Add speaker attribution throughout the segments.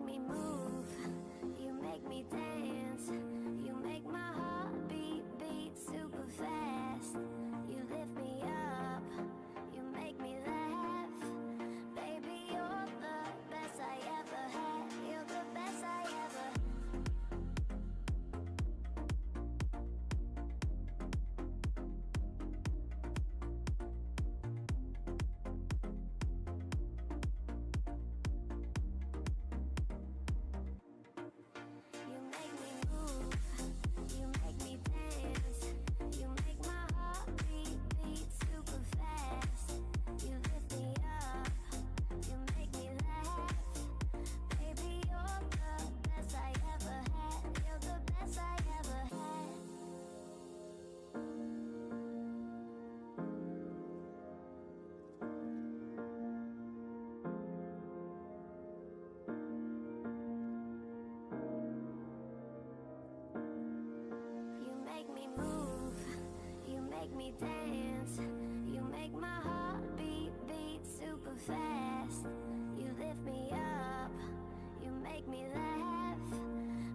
Speaker 1: me move, you make me dance, you make my heart beat super fast. You lift me up, you make me laugh. Baby, you're the best I ever had. You're the best I ever. You make me move, you make me dance, you make my heart beat super fast. You lift me up, you make me laugh. Baby, you're the best I ever had. You're the best I ever had. You make me move, you make me dance, you make my heart beat super fast. You lift me up, you make me laugh.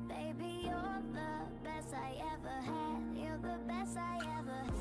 Speaker 1: Baby, you're the best I ever had. You're the best I ever had.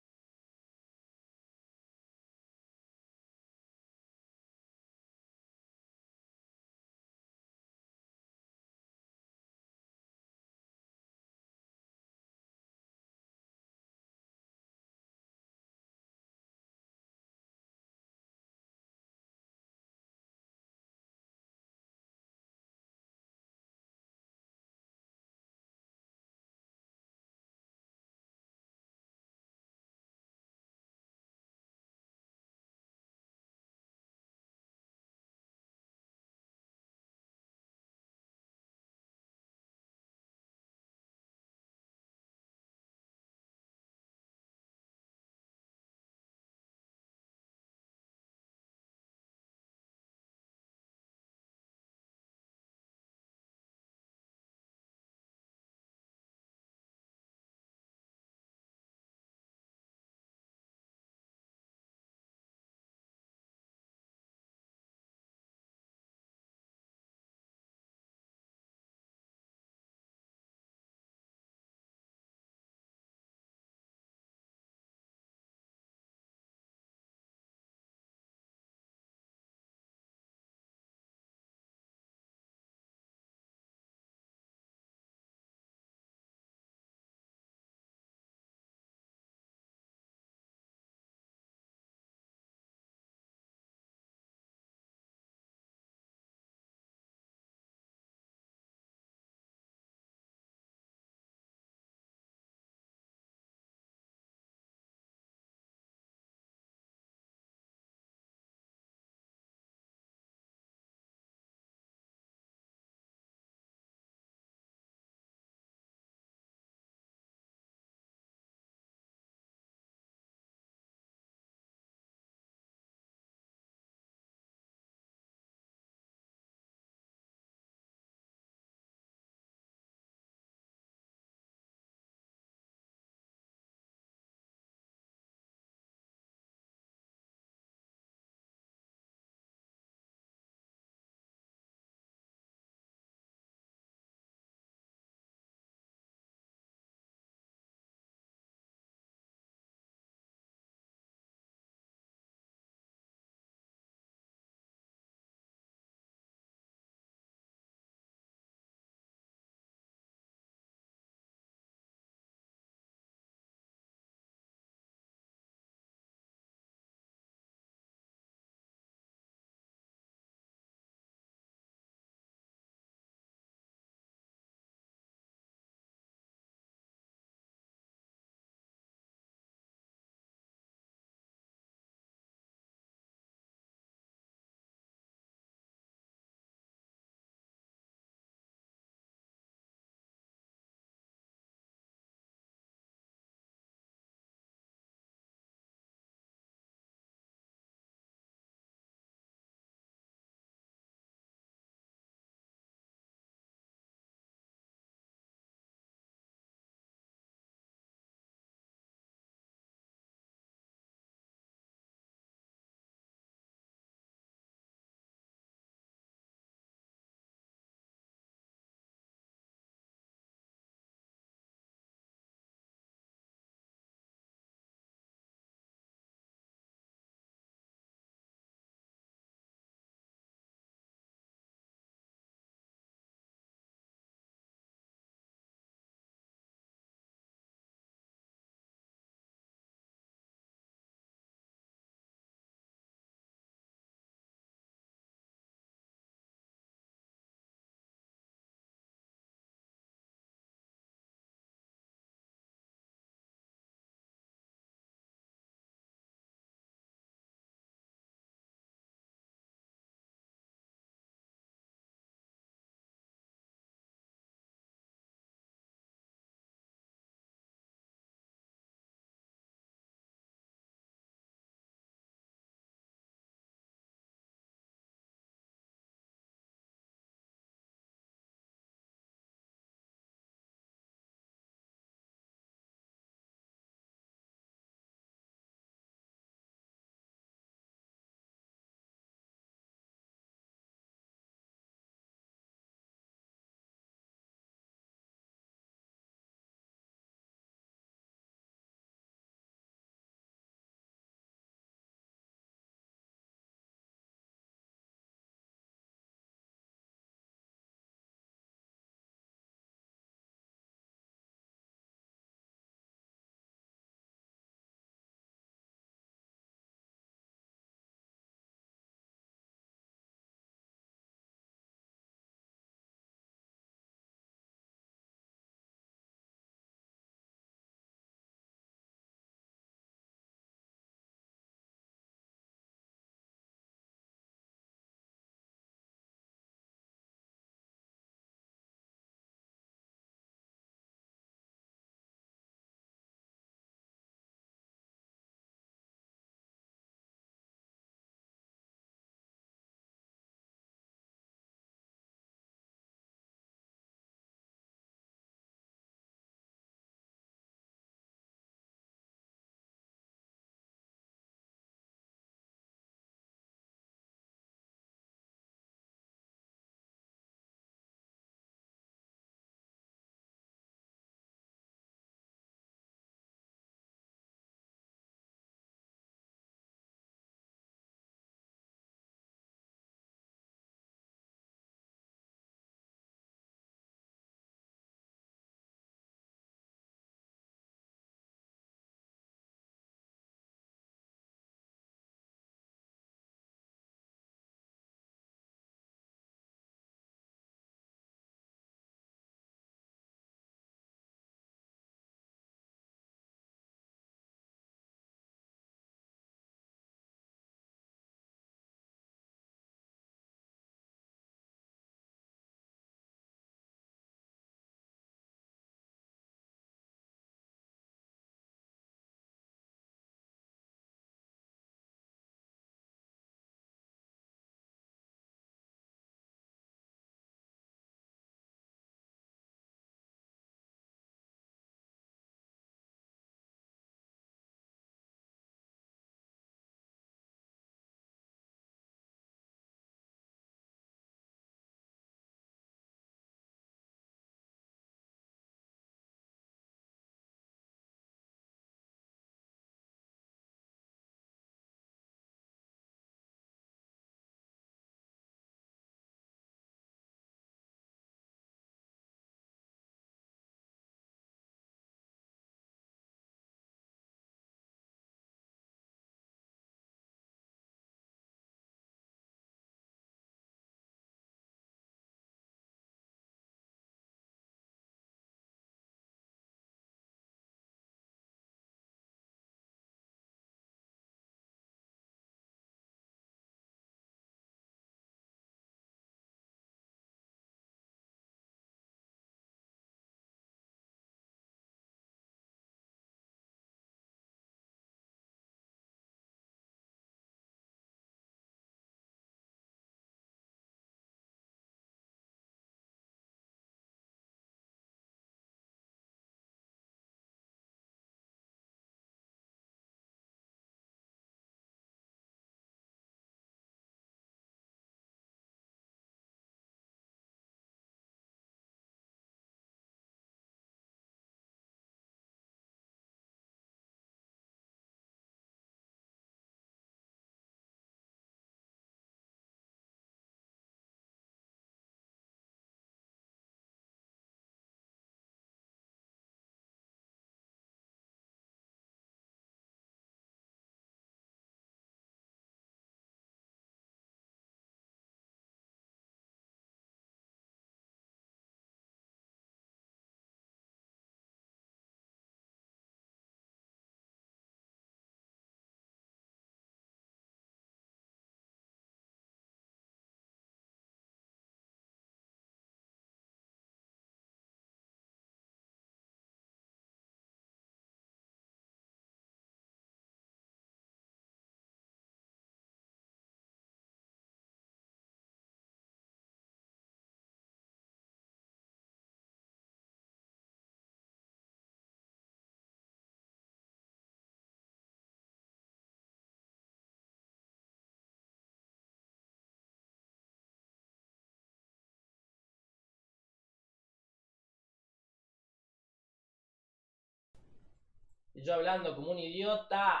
Speaker 2: Y yo hablando como un idiota.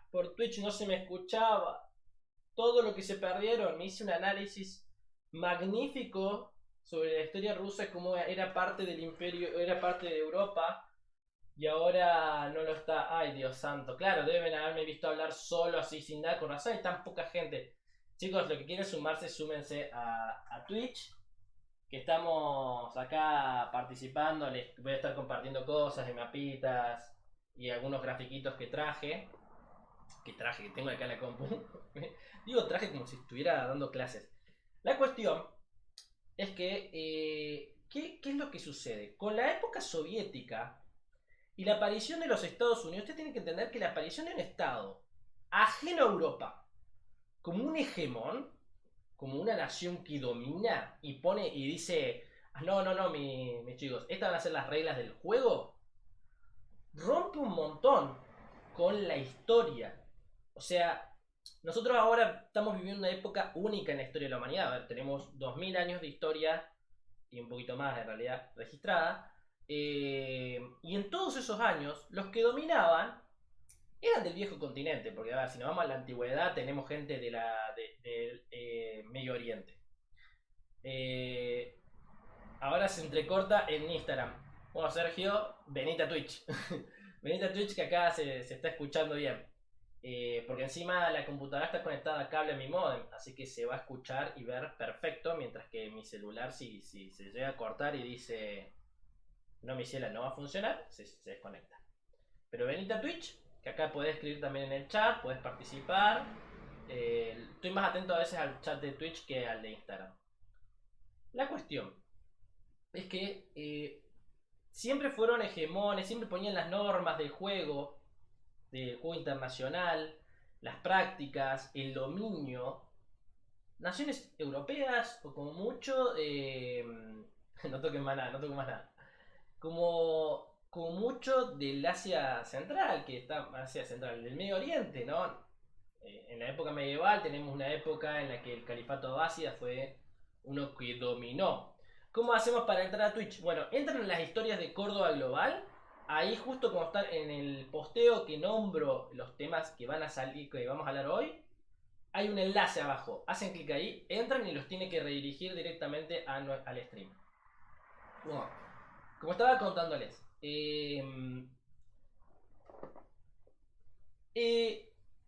Speaker 2: Por Twitch no se me escuchaba. Todo lo que se perdieron. Me hice un análisis magnífico sobre la historia rusa, cómo era parte del imperio, era parte de Europa. Y ahora no lo está. Ay, Dios santo. Claro, deben haberme visto hablar solo así, sin nada. Con razón hay tan poca gente. Chicos, lo que quieren sumarse, súmense a Twitch. Que estamos acá participando. Les voy a estar compartiendo cosas de mapitas y algunos grafiquitos que traje. Que tengo acá en la compu. Digo traje como si estuviera dando clases. La cuestión es que, ¿qué es lo que sucede? Con la época soviética y la aparición de los Estados Unidos, ustedes tienen que entender que la aparición de un Estado ajeno a Europa, como un hegemón, como una nación que domina y pone y dice, no, mis chicos, estas van a ser las reglas del juego, rompe un montón con la historia. O sea, nosotros ahora estamos viviendo una época única en la historia de la humanidad. A ver, tenemos 2000 años de historia y un poquito más en realidad registrada. Y en todos esos años, los que dominaban eran del viejo continente. Porque, a ver, si nos vamos a la antigüedad, tenemos gente del Medio Oriente. Ahora se entrecorta en Instagram. Bueno, Sergio, venite a Twitch. Venite a Twitch que acá se está escuchando bien. Porque encima la computadora está conectada a cable a mi modem, así que se va a escuchar y ver perfecto, mientras que mi celular, si se llega a cortar y dice no, mi ciela no va a funcionar, se desconecta. Pero venite a Twitch, que acá podés escribir también en el chat, podés participar. Estoy más atento a veces al chat de Twitch que al de Instagram. La cuestión es que siempre fueron hegemones, siempre ponían las normas del juego internacional, las prácticas, el dominio. Naciones europeas, o como mucho, no toquen más nada, no toquen más nada. Como mucho del Asia Central, que está Asia Central, del Medio Oriente, ¿no? En la época medieval tenemos una época en la que el califato abásida fue uno que dominó. ¿Cómo hacemos para entrar a Twitch? Bueno, entran en las historias de Córdoba Global. Ahí justo como están en el posteo que nombro los temas que van a salir, que vamos a hablar hoy, hay un enlace abajo. Hacen clic ahí, entran y los tiene que redirigir directamente al stream. Bueno, como estaba contándoles, que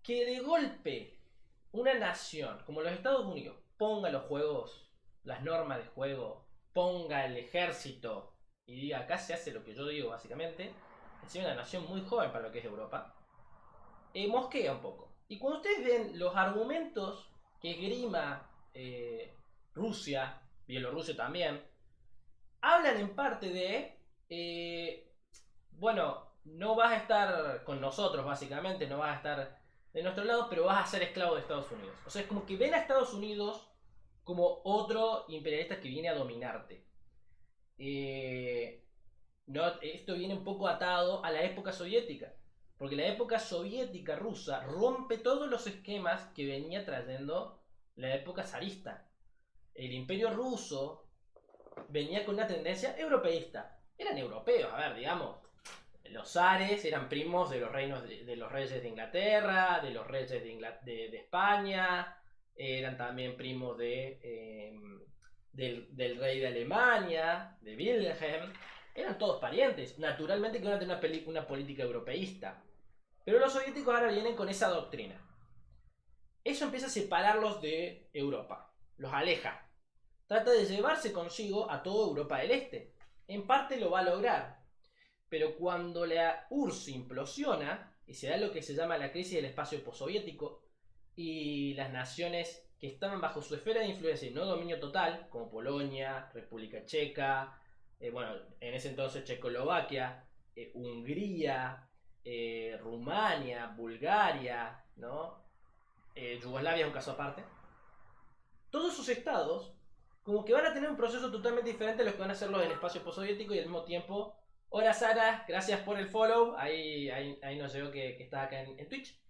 Speaker 2: de golpe una nación como los Estados Unidos ponga los juegos, las normas de juego, ponga el ejército y diga acá se hace lo que yo digo básicamente, es una nación muy joven para lo que es Europa, mosquea un poco. Y cuando ustedes ven los argumentos que esgrima Rusia, Bielorrusia también, hablan en parte de, bueno, no vas a estar con nosotros básicamente, no vas a estar de nuestro lado, pero vas a ser esclavo de Estados Unidos. O sea, es como que ven a Estados Unidos como otro imperialista que viene a dominarte. Esto viene un poco atado a la época soviética. Porque la época soviética rusa rompe todos los esquemas que venía trayendo la época zarista. El imperio ruso venía con una tendencia europeísta. Eran europeos, a ver, digamos. Los zares eran primos de los reinos de los reyes de Inglaterra, de los reyes de España, eran también primos del rey de Alemania, de Wilhelm. Eran todos parientes. Naturalmente que iban a tener una política europeísta. Pero los soviéticos ahora vienen con esa doctrina. Eso empieza a separarlos de Europa. Los aleja. Trata de llevarse consigo a toda Europa del Este. En parte lo va a lograr. Pero cuando la URSS implosiona, y se da lo que se llama la crisis del espacio postsoviético, y las naciones que estaban bajo su esfera de influencia y no dominio total, como Polonia, República Checa, bueno, en ese entonces Checoslovaquia, Hungría, Rumania, Bulgaria, ¿no? Yugoslavia es un caso aparte. Todos esos estados como que van a tener un proceso totalmente diferente a los que van a hacer los del espacio postsoviético y al mismo tiempo. Hola Sara, gracias por el follow. Ahí nos llegó que estás acá en Twitch.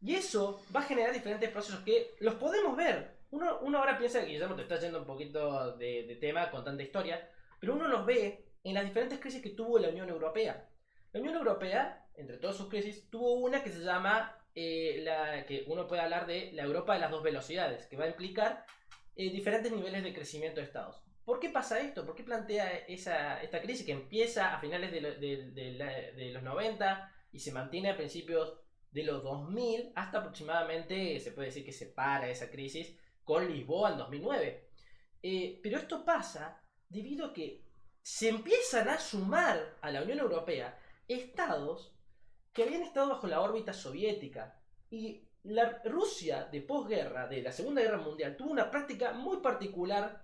Speaker 2: Y eso va a generar diferentes procesos que los podemos ver. Uno ahora piensa que Guillermo te está yendo un poquito de tema con tanta historia, pero uno los ve en las diferentes crisis que tuvo la Unión Europea. La Unión Europea, entre todas sus crisis, tuvo una que se llama, que uno puede hablar de la Europa de las dos velocidades, que va a implicar diferentes niveles de crecimiento de estados. ¿Por qué pasa esto? ¿Por qué plantea esta crisis que empieza a finales de los 90 y se mantiene a principios de los 2000 hasta aproximadamente, se puede decir que se para esa crisis con Lisboa en 2009? Pero esto pasa debido a que se empiezan a sumar a la Unión Europea estados que habían estado bajo la órbita soviética. Y la Rusia de posguerra, de la Segunda Guerra Mundial, tuvo una práctica muy particular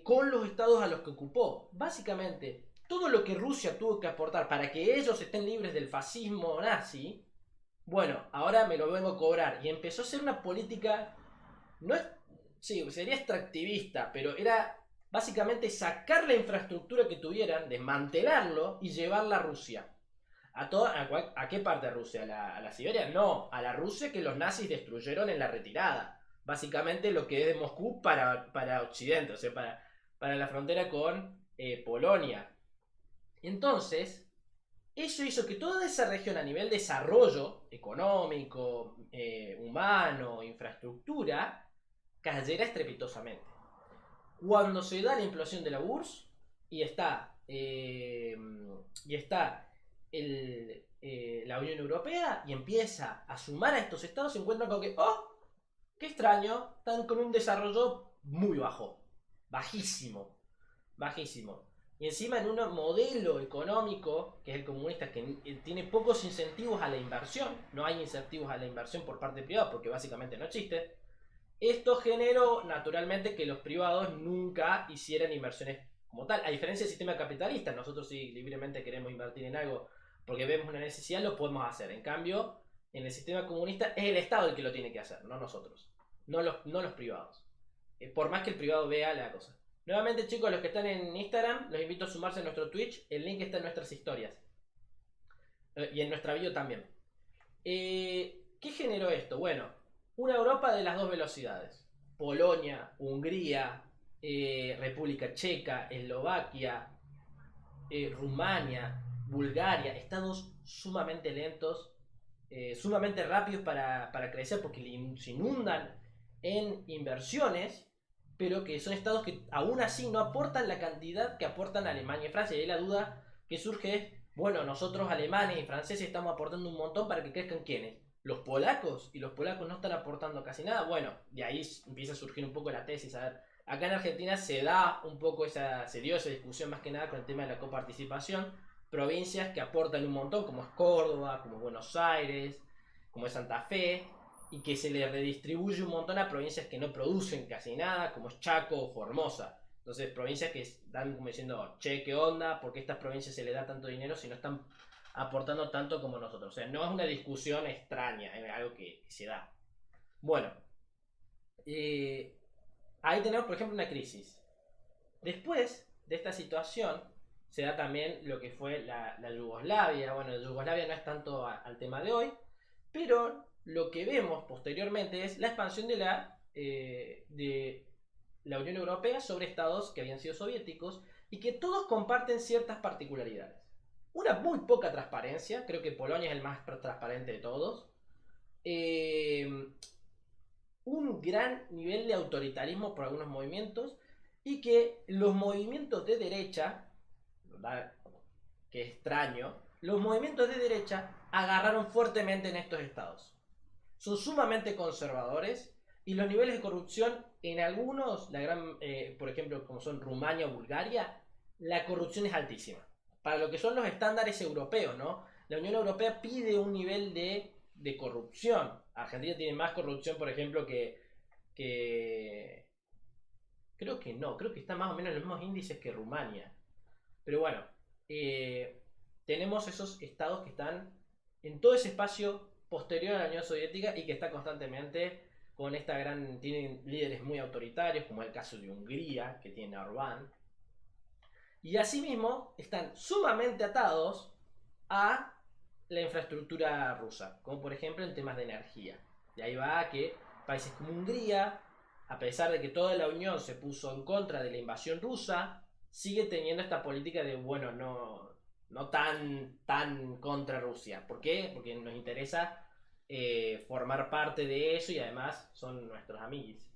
Speaker 2: con los estados a los que ocupó. Básicamente, todo lo que Rusia tuvo que aportar para que ellos estén libres del fascismo nazi, bueno, ahora me lo vengo a cobrar. Y empezó a ser una política, no es, sí, sería extractivista, pero era básicamente sacar la infraestructura que tuvieran, desmantelarlo y llevarla a Rusia. ¿A qué parte de Rusia? ¿A la Siberia? No, a la Rusia que los nazis destruyeron en la retirada. Básicamente lo que es de Moscú para Occidente, o sea, para la frontera con Polonia. Entonces, eso hizo que toda esa región a nivel de desarrollo económico, humano, infraestructura, cayera estrepitosamente. Cuando se da la implosión de la URSS y está la Unión Europea y empieza a sumar a estos estados, se encuentran con que, oh, qué extraño, están con un desarrollo muy bajo, bajísimo, bajísimo. Y encima en un modelo económico, que es el comunista, que tiene pocos incentivos a la inversión, no hay incentivos a la inversión por parte privada porque básicamente no existe. Esto generó naturalmente que los privados nunca hicieran inversiones como tal. A diferencia del sistema capitalista, nosotros si libremente queremos invertir en algo porque vemos una necesidad, lo podemos hacer. En cambio, en el sistema comunista es el Estado el que lo tiene que hacer, no nosotros, no los privados. Por más que el privado vea la cosa. Nuevamente, chicos, los que están en Instagram, los invito a sumarse a nuestro Twitch. El link está en nuestras historias. Y en nuestra bio también. ¿Qué generó esto? Bueno, una Europa de las dos velocidades. Polonia, Hungría, República Checa, Eslovaquia, Rumania, Bulgaria. Estados sumamente lentos, sumamente rápidos para crecer porque se inundan en inversiones, pero que son estados que aún así no aportan la cantidad que aportan Alemania y Francia. Y ahí la duda que surge es, bueno, nosotros alemanes y franceses estamos aportando un montón para que crezcan ¿quiénes? Los polacos, y los polacos no están aportando casi nada. Bueno, de ahí empieza a surgir un poco la tesis. A ver, acá en Argentina se dio esa discusión más que nada con el tema de la coparticipación. Provincias que aportan un montón, como es Córdoba, como es Buenos Aires, como es Santa Fe, y que se le redistribuye un montón a provincias que no producen casi nada, como es Chaco o Formosa. Entonces, provincias que están como diciendo, che, ¿qué onda? ¿Por qué a estas provincias se le da tanto dinero si no están aportando tanto como nosotros? O sea, no es una discusión extraña, es algo que se da. Bueno, ahí tenemos, por ejemplo, una crisis. Después de esta situación, se da también lo que fue la Yugoslavia. Bueno, la Yugoslavia no es tanto al tema de hoy, pero lo que vemos posteriormente es la expansión de la Unión Europea sobre estados que habían sido soviéticos y que todos comparten ciertas particularidades. Una muy poca transparencia, creo que Polonia es el más transparente de todos. Un gran nivel de autoritarismo por algunos movimientos y que los movimientos de derecha, ¿verdad? Que extraño, los movimientos de derecha agarraron fuertemente en estos estados. Son sumamente conservadores y los niveles de corrupción en algunos, por ejemplo, como son Rumania o Bulgaria, la corrupción es altísima. Para lo que son los estándares europeos, ¿no? La Unión Europea pide un nivel de corrupción. Argentina tiene más corrupción, por ejemplo, que creo que no, creo que está más o menos en los mismos índices que Rumania. Pero bueno, tenemos esos estados que están en todo ese espacio posterior a la Unión Soviética y que está constantemente con tienen líderes muy autoritarios, como el caso de Hungría, que tiene a Orbán. Y asimismo están sumamente atados a la infraestructura rusa, como por ejemplo en temas de energía. Y ahí va que países como Hungría, a pesar de que toda la Unión se puso en contra de la invasión rusa, sigue teniendo esta política de, bueno, no no tan contra Rusia. ¿Por qué? Porque nos interesa formar parte de eso y además son nuestros amigos.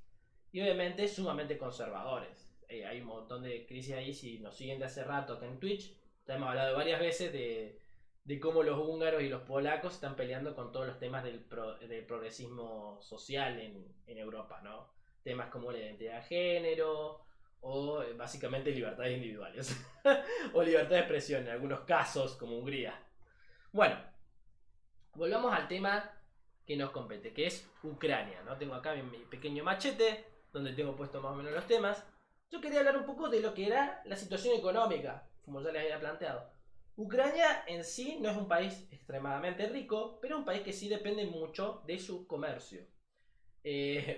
Speaker 2: Y obviamente sumamente conservadores. Hay un montón de crisis ahí. Si nos siguen de hace rato acá en Twitch, ya hemos hablado varias veces de cómo los húngaros y los polacos están peleando con todos los temas del progresismo social en Europa, ¿no? Temas como la identidad de género o básicamente libertades individuales o libertad de expresión en algunos casos como Hungría. Bueno, volvamos al tema que nos compete, que es Ucrania, ¿no? Tengo acá mi pequeño machete donde tengo puesto más o menos los temas. Yo quería hablar un poco de lo que era la situación económica, como ya les había planteado. Ucrania en sí no es un país extremadamente rico, pero es un país que sí depende mucho de su comercio.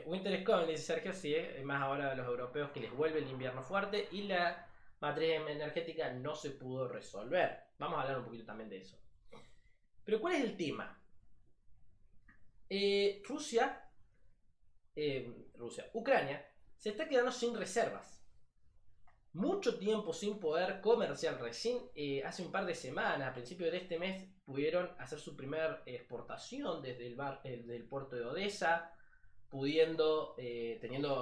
Speaker 2: Winter is coming, dice Sergio, sí, más ahora a los europeos que les vuelve el invierno fuerte y la matriz energética no se pudo resolver. Vamos a hablar un poquito también de eso. Pero ¿cuál es el tema? Ucrania se está quedando sin reservas. Mucho tiempo sin poder comerciar. Recién hace un par de semanas, a principios de este mes, pudieron hacer su primera exportación desde el puerto de Odessa, teniendo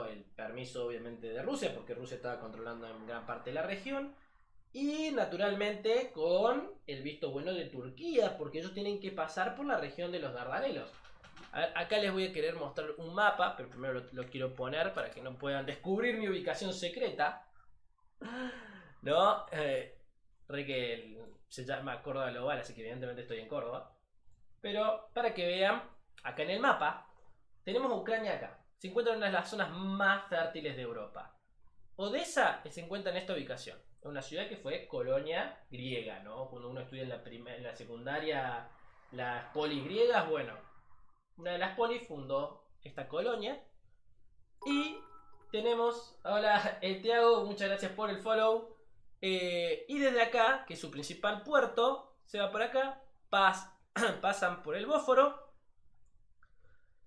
Speaker 2: el permiso obviamente de Rusia, porque Rusia estaba controlando en gran parte de la región, y naturalmente con el visto bueno de Turquía, porque ellos tienen que pasar por la región de los Dardanelos. A ver, acá les voy a querer mostrar un mapa, pero primero lo quiero poner para que no puedan descubrir mi ubicación secreta. ¿No? Se llama Córdoba Global, así que evidentemente estoy en Córdoba. Pero para que vean, acá en el mapa, tenemos Ucrania acá. Se encuentra en una de las zonas más fértiles de Europa. Odessa se encuentra en esta ubicación. Es una ciudad que fue colonia griega, ¿no? Cuando uno estudia en la secundaria las polis griegas, bueno, una de las polis fundó esta colonia. Y tenemos, hola Tiago, muchas gracias por el follow. Y desde acá, que es su principal puerto, se va por acá, pasan por el Bósforo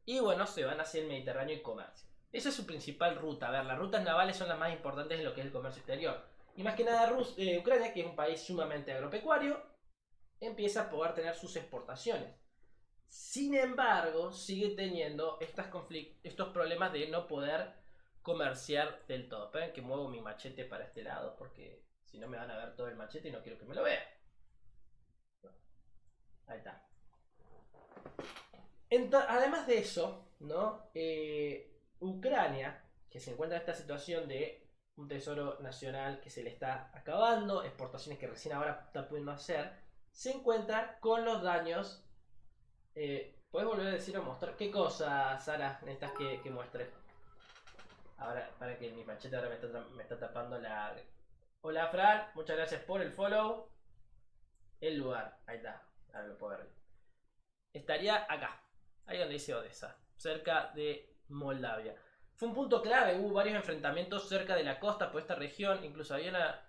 Speaker 2: y bueno, se van hacia el Mediterráneo y comercio. Esa es su principal ruta. A ver, las rutas navales son las más importantes en lo que es el comercio exterior. Y más que nada Ucrania, que es un país sumamente agropecuario, empieza a poder tener sus exportaciones. Sin embargo, sigue teniendo estos problemas de no poder comerciar del todo. Esperen que muevo mi machete para este lado, porque si no me van a ver todo el machete y no quiero que me lo vean. Ahí está. Además de eso, ¿no? Ucrania, que se encuentra en esta situación de un tesoro nacional que se le está acabando, exportaciones que recién ahora está pudiendo hacer, se encuentra con los daños. ¿Puedes volver a decir o mostrar qué cosa, Sara, necesitas que muestre? Ahora, para que mi machete ahora me está tapando la... Hola, Fran, muchas gracias por el follow. El lugar, ahí está, ahora lo puedo ver. Estaría acá, ahí donde dice Odessa, cerca de Moldavia. Fue un punto clave, hubo varios enfrentamientos cerca de la costa por esta región, incluso había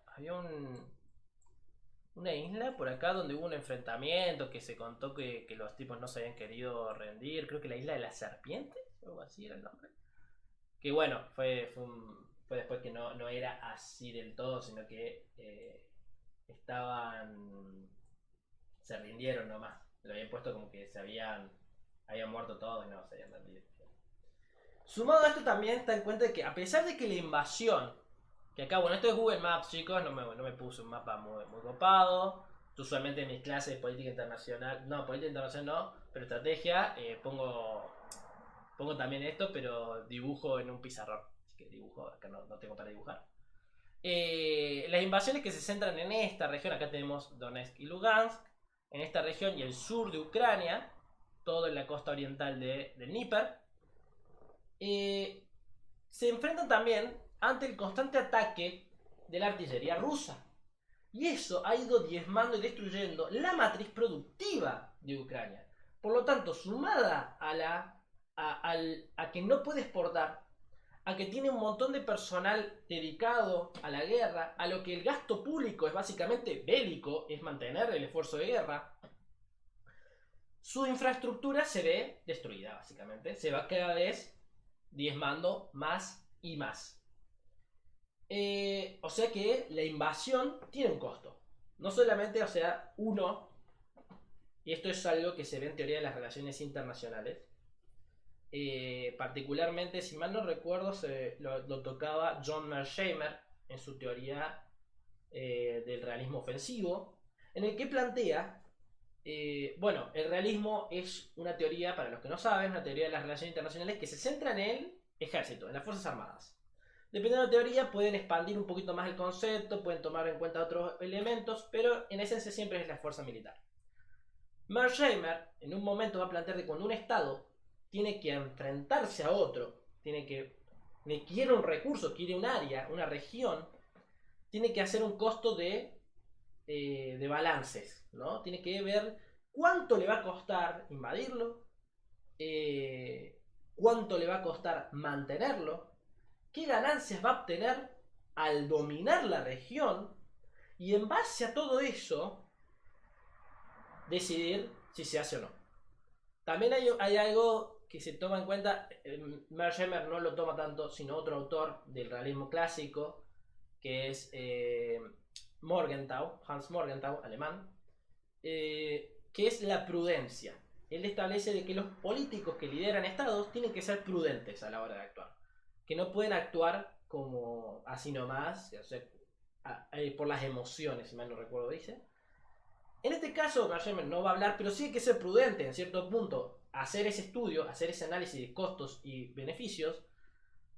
Speaker 2: una isla por acá donde hubo un enfrentamiento que se contó que los tipos no se habían querido rendir. Creo que la isla de las serpientes, o algo así era el nombre. Que bueno, fue después que no era así del todo, sino que se rindieron nomás. Lo habían puesto como que habían muerto todos y no se habían rendido. Sumado a esto también está en cuenta de que a pesar de que la invasión, que acá, bueno, esto es Google Maps, chicos, no me puse un mapa muy copado. Yo usualmente en mis clases de política internacional, no, pero estrategia, pongo también esto, pero dibujo en un pizarrón. Así que dibujo, acá no tengo para dibujar. Las invasiones que se centran en esta región, acá tenemos Donetsk y Lugansk, en esta región y el sur de Ucrania, todo en la costa oriental del Dnieper, se enfrentan también ante el constante ataque de la artillería rusa. Y eso ha ido diezmando y destruyendo la matriz productiva de Ucrania. Por lo tanto, sumada a que no puede exportar, a que tiene un montón de personal dedicado a la guerra, a lo que el gasto público es básicamente bélico, es mantener el esfuerzo de guerra, su infraestructura se ve destruida básicamente, se va cada vez diezmando más y más. O sea que la invasión tiene un costo. No solamente, o sea, uno, y esto es algo que se ve en teoría de las relaciones internacionales, particularmente, si mal no recuerdo, lo tocaba John Mearsheimer en su teoría del realismo ofensivo, en el que plantea, bueno, el realismo es una teoría, para los que no saben, una teoría de las relaciones internacionales que se centra en el ejército, en las Fuerzas Armadas. Dependiendo de la teoría, pueden expandir un poquito más el concepto, pueden tomar en cuenta otros elementos, pero en esencia siempre es la fuerza militar. Mearsheimer en un momento va a plantear que cuando un Estado tiene que enfrentarse a otro, quiere un recurso, quiere un área, una región, tiene que hacer un costo de balances, ¿no? Tiene que ver cuánto le va a costar invadirlo, cuánto le va a costar mantenerlo, qué ganancias va a obtener al dominar la región, y en base a todo eso decidir si se hace o no. También hay algo que se toma en cuenta, Mearsheimer no lo toma tanto, sino otro autor del realismo clásico, que es Morgenthau, Hans Morgenthau, alemán, que es la prudencia. Él establece de que los políticos que lideran estados tienen que ser prudentes a la hora de actuar, que no pueden actuar como así nomás, o sea, por las emociones, si mal no recuerdo dice. En este caso, Mearsheimer no va a hablar, pero sí hay que ser prudente en cierto punto. Hacer ese estudio, hacer ese análisis de costos y beneficios,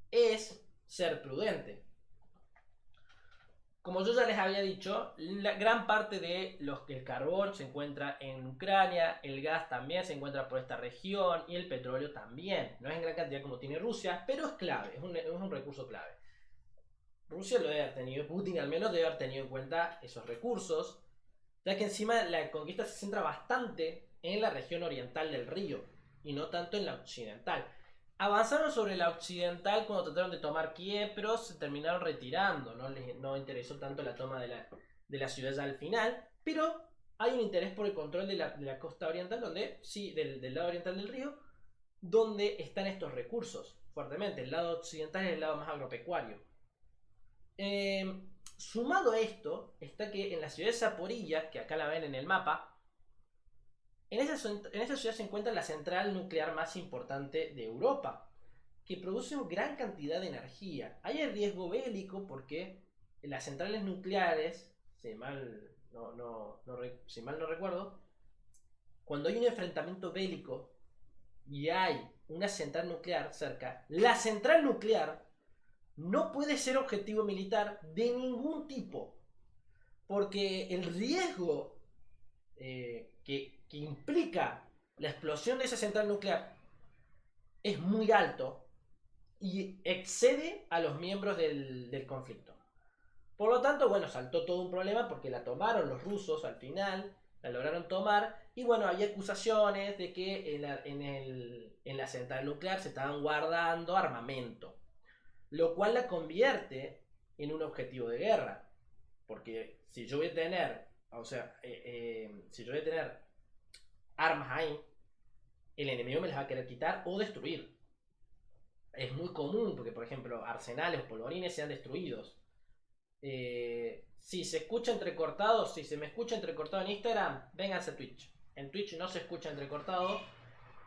Speaker 2: es ser prudente. Como yo ya les había dicho, la gran parte de el carbón se encuentra en Ucrania, el gas también se encuentra por esta región y el petróleo también. No es en gran cantidad como tiene Rusia, pero es clave, es un recurso clave. Rusia lo debe haber tenido, Putin al menos debe haber tenido en cuenta esos recursos, ya que encima la conquista se centra bastante en la región oriental del río y no tanto en la occidental. Avanzaron sobre la occidental cuando trataron de tomar Kiev, pero se terminaron retirando, no interesó tanto la toma de la ciudad ya al final, pero hay un interés por el control de la costa oriental, donde sí, del lado oriental del río, donde están estos recursos fuertemente. El lado occidental es el lado más agropecuario. Sumado a esto, está que en la ciudad de Zaporilla, que acá la ven en el mapa, en esa ciudad se encuentra la central nuclear más importante de Europa, que produce una gran cantidad de energía. Hay riesgo bélico porque las centrales nucleares, si mal no recuerdo, cuando hay un enfrentamiento bélico y hay una central nuclear cerca, la central nuclear no puede ser objetivo militar de ningún tipo, porque el riesgo que implica la explosión de esa central nuclear es muy alto y excede a los miembros del conflicto. Por lo tanto, bueno, saltó todo un problema porque la tomaron los rusos al final, la lograron tomar, y bueno, hay acusaciones de que en la central nuclear se estaban guardando armamento, lo cual la convierte en un objetivo de guerra. Porque si yo voy a tener, o sea, si yo voy a tener armas ahí, el enemigo me las va a querer quitar o destruir. Es muy común porque, por ejemplo, arsenales o polvorines sean destruidos. Si se escucha entrecortado, si se me escucha entrecortado en Instagram, vénganse a Twitch. En Twitch no se escucha entrecortado.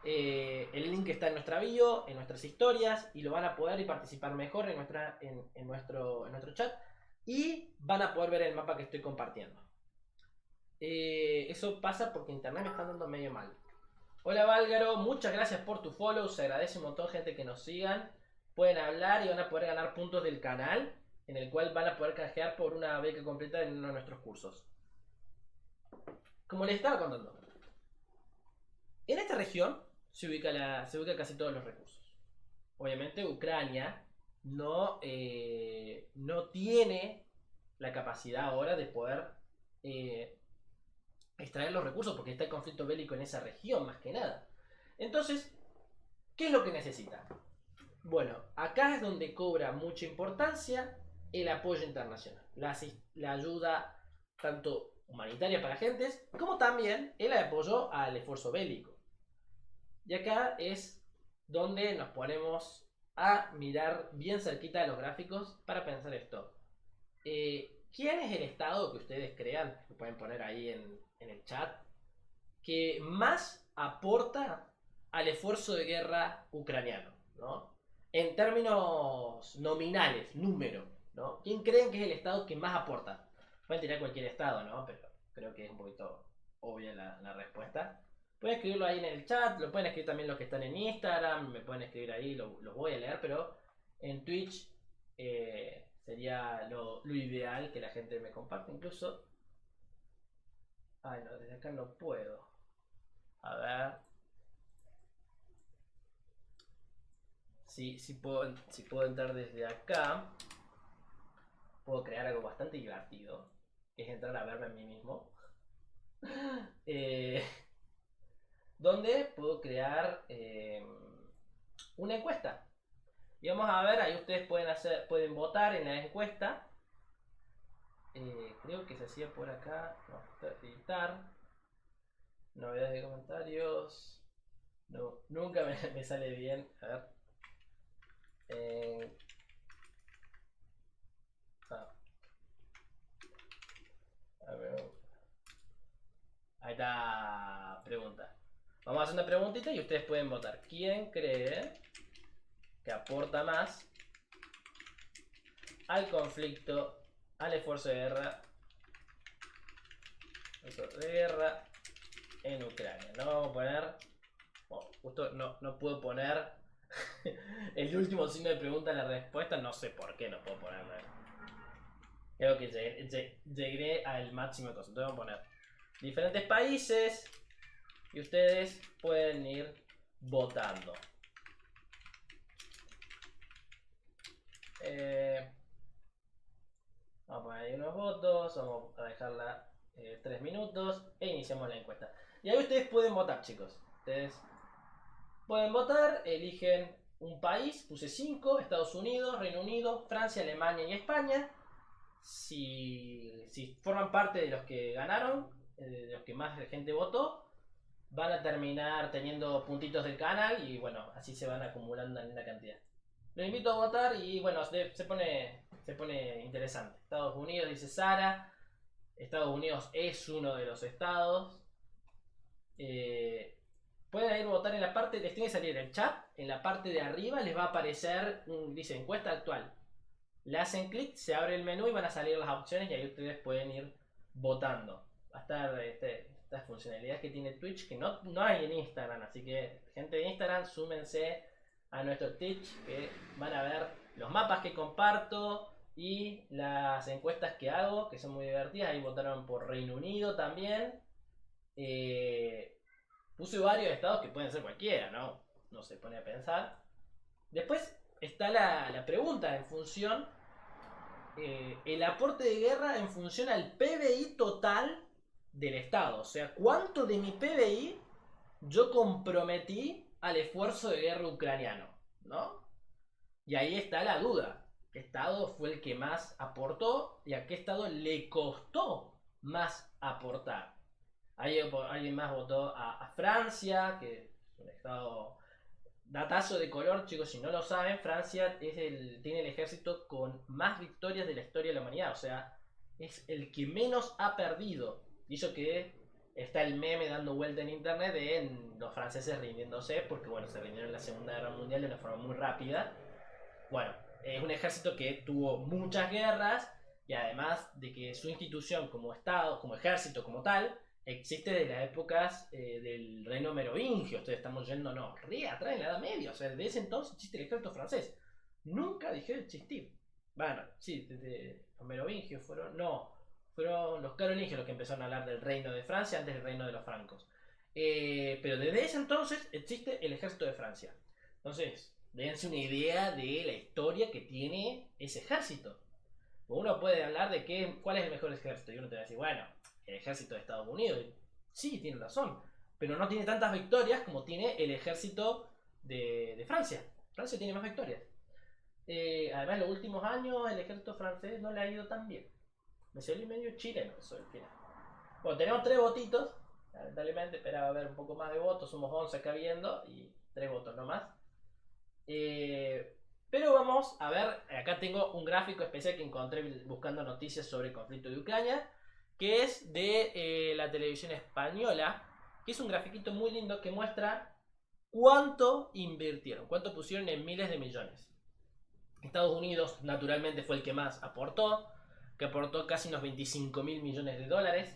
Speaker 2: El link está en nuestra bio, en nuestras historias, y lo van a poder participar mejor en nuestro chat. Y van a poder ver el mapa que estoy compartiendo. Eso pasa porque internet me está dando medio mal. Hola Válgaro, muchas gracias por tu follow. Se agradece un montón, gente, que nos sigan. Pueden hablar y van a poder ganar puntos del canal, en el cual van a poder canjear por una beca completa en uno de nuestros cursos. Como les estaba contando, en esta región se ubica casi todos los recursos. Obviamente Ucrania no tiene la capacidad ahora de poder extraer los recursos porque está el conflicto bélico en esa región más que nada. Entonces, ¿qué es lo que necesita? Bueno, acá es donde cobra mucha importancia el apoyo internacional, la ayuda tanto humanitaria para gentes como también el apoyo al esfuerzo bélico. Y acá es donde nos ponemos a mirar bien cerquita de los gráficos para pensar esto. ¿Qué ¿quién es el estado que ustedes crean, lo pueden poner ahí en el chat, que más aporta al esfuerzo de guerra ucraniano, ¿no? En términos nominales, número, ¿no? ¿Quién creen que es el estado que más aporta? Pueden tirar cualquier estado, ¿no? Pero creo que es un poquito obvia la respuesta. Pueden escribirlo ahí en el chat, lo pueden escribir también los que están en Instagram, me pueden escribir ahí, los voy a leer, pero en Twitch sería lo ideal que la gente me comparte. Incluso... Ay, no, desde acá no puedo. A ver. Si puedo entrar desde acá, puedo crear algo bastante divertido, que es entrar a verme a mí mismo. Eh, donde puedo crear una encuesta. Y vamos a ver, ahí ustedes pueden votar en la encuesta. Creo que se hacía por acá. No, editar. Novedades de comentarios. No, nunca me sale bien. A ver. A ver. Ahí está. Pregunta. Vamos a hacer una preguntita y ustedes pueden votar. ¿Quién cree que aporta más al conflicto, al esfuerzo de guerra en Ucrania? No vamos a poner... Oh, justo no puedo poner el último signo de pregunta en la respuesta. No sé por qué no puedo ponerlo. Creo que llegué al máximo de cosas. Entonces vamos a poner diferentes países y ustedes pueden ir votando. Vamos a poner ahí unos votos, vamos a dejarla 3 minutos e iniciamos la encuesta. Y ahí ustedes pueden votar, chicos. Ustedes pueden votar, eligen un país, puse 5, Estados Unidos, Reino Unido, Francia, Alemania y España. Si forman parte de los que ganaron, de los que más gente votó, van a terminar teniendo puntitos del canal y bueno, así se van acumulando en la cantidad. Los invito a votar y bueno, se pone interesante. Estados Unidos, dice Sara. Estados Unidos es uno de los estados. Pueden ir a votar en la parte, les tiene que salir el chat. En la parte de arriba les va a aparecer, dice encuesta actual. Le hacen clic, se abre el menú y van a salir las opciones y ahí ustedes pueden ir votando. Va a estar estas funcionalidades que tiene Twitch que no hay en Instagram. Así que gente de Instagram, súmense a nuestro Twitch que van a ver los mapas que comparto y las encuestas que hago, que son muy divertidas. Ahí votaron por Reino Unido también. Puse varios estados que pueden ser cualquiera, ¿no? No se pone a pensar. Después está la pregunta en función. El aporte de guerra en función al PBI total del Estado. O sea, ¿cuánto de mi PBI yo comprometí al esfuerzo de guerra ucraniano? ¿No? Y ahí está la duda. ¿Qué estado fue el que más aportó y a qué estado le costó más aportar? Alguien más votó a Francia, que es un estado... Datazo de color, chicos, si no lo saben, Francia tiene el ejército con más victorias de la historia de la humanidad. O sea, es el que menos ha perdido. Y eso que está el meme dando vuelta en internet de los franceses rindiéndose, porque bueno, se rindieron en la Segunda Guerra Mundial de una forma muy rápida. Bueno, es un ejército que tuvo muchas guerras y además de que su institución como Estado, como ejército, como tal, existe de las épocas del reino merovingio. Ustedes estamos yéndonos re atrás en la Edad Media. O sea, desde ese entonces existe el ejército francés. Nunca dejó de existir. Bueno, sí, desde los merovingios fueron... No, fueron los carolingios los que empezaron a hablar del reino de Francia antes del reino de los francos. Pero desde ese entonces existe el ejército de Francia. Entonces, dense una idea de la historia que tiene ese ejército. Uno puede hablar de cuál es el mejor ejército y uno te va a decir, bueno, el ejército de Estados Unidos. Sí, tiene razón, pero no tiene tantas victorias como tiene el ejército de Francia. Francia tiene más victorias. Además, en los últimos años el ejército francés no le ha ido tan bien. Me salió medio chileno eso al final. Bueno, tenemos 3 votitos. Lamentablemente esperaba ver un poco más de votos. Somos 11 acá viendo y 3 votos nomás. Pero Pero vamos a ver, acá tengo un gráfico especial que encontré buscando noticias sobre el conflicto de Ucrania, que es de la televisión española, que es un grafiquito muy lindo que muestra cuánto invirtieron, cuánto pusieron en miles de millones. Estados Unidos naturalmente fue el que más aportó, que aportó casi unos 25 mil millones de dólares.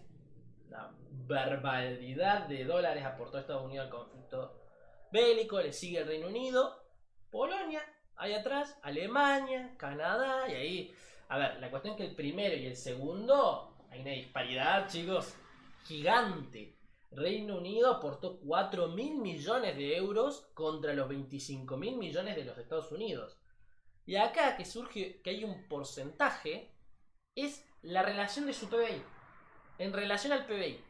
Speaker 2: Una barbaridad de dólares aportó Estados Unidos al conflicto bélico. Le sigue el Reino Unido, Polonia, ahí atrás, Alemania, Canadá, y ahí, a ver, la cuestión es que el primero y el segundo, hay una disparidad, chicos, gigante. Reino Unido aportó 4 mil millones de euros contra los 25 mil millones de los Estados Unidos. Y acá que surge que hay un porcentaje, es la relación de su PBI. En relación al PBI,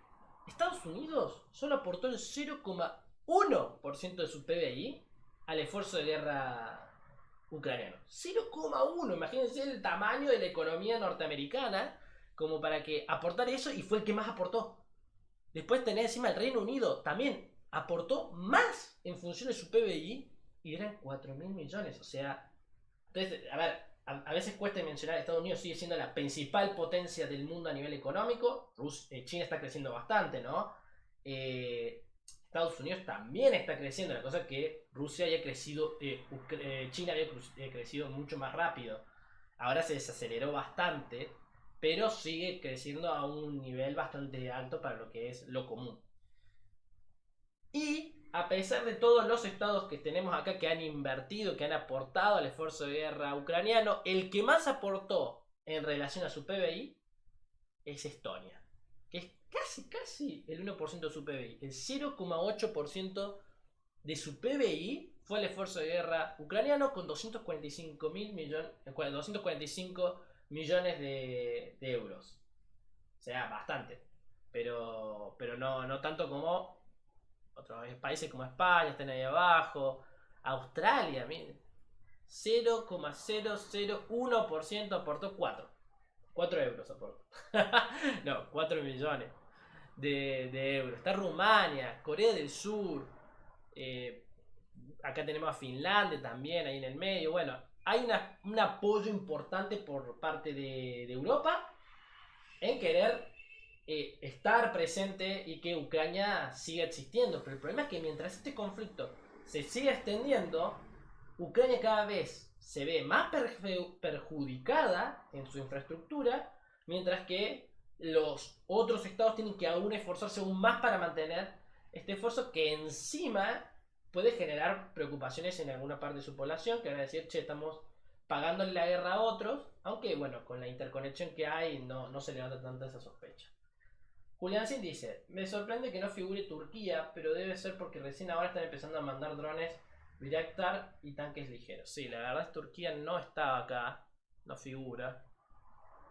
Speaker 2: Estados Unidos solo aportó el 0,1% de su PBI al esfuerzo de guerra ucraniano. 0,1, imagínense el tamaño de la economía norteamericana como para que aportar eso, y fue el que más aportó. Después tenés encima el Reino Unido, también aportó más en función de su PBI y eran 4 mil millones. O sea, entonces, a ver, a veces cuesta mencionar, Estados Unidos sigue siendo la principal potencia del mundo a nivel económico. China está creciendo bastante, ¿no? Estados Unidos también está creciendo. La cosa es que Rusia había crecido, China había crecido mucho más rápido. Ahora se desaceleró bastante, pero sigue creciendo a un nivel bastante alto para lo que es lo común. Y a pesar de todos los estados que tenemos acá que han invertido, que han aportado al esfuerzo de guerra ucraniano, el que más aportó en relación a su PBI es Estonia, que es casi el 1% de su PBI. El 0,8% de su PBI fue el esfuerzo de guerra ucraniano, con 245 millones de euros. O sea, bastante. Pero no tanto como otros países como España, están ahí abajo. Australia, miren, 0,001% aportó 4 euros aportó. No, 4 millones de euros. Está Rumania, Corea del Sur. Acá tenemos a Finlandia también, ahí en el medio. Bueno, hay un apoyo importante por parte de Europa en querer estar presente y que Ucrania siga existiendo. Pero el problema es que mientras este conflicto se siga extendiendo, Ucrania cada vez se ve más perjudicada en su infraestructura, mientras que los otros estados tienen que aún esforzarse aún más para mantener este esfuerzo, que encima puede generar preocupaciones en alguna parte de su población, que van a decir, che, estamos pagándole la guerra a otros, aunque bueno, con la interconexión que hay no se levanta tanta esa sospecha. Julián Sin dice, me sorprende que no figure Turquía, pero debe ser porque recién ahora están empezando a mandar drones Bayraktar y tanques ligeros. Sí, la verdad es que Turquía no estaba acá, no figura.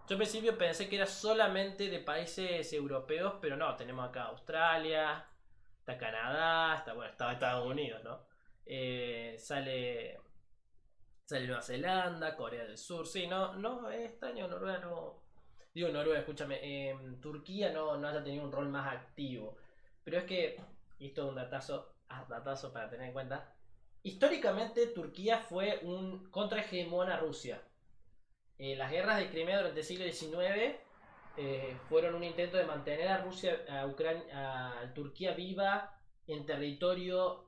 Speaker 2: Yo al principio pensé que era solamente de países europeos, pero no, tenemos acá Australia, está Canadá, está Estados Unidos, ¿no? Sale Nueva Zelanda, Corea del Sur, sí, no, es extraño, Noruega no... Digo, Noruega, escúchame, Turquía no haya tenido un rol más activo. Pero es que, y esto es un datazo para tener en cuenta, históricamente Turquía fue un contrahegemón a Rusia. Las guerras de Crimea durante el siglo XIX fueron un intento de mantener a Rusia, a Turquía viva en territorio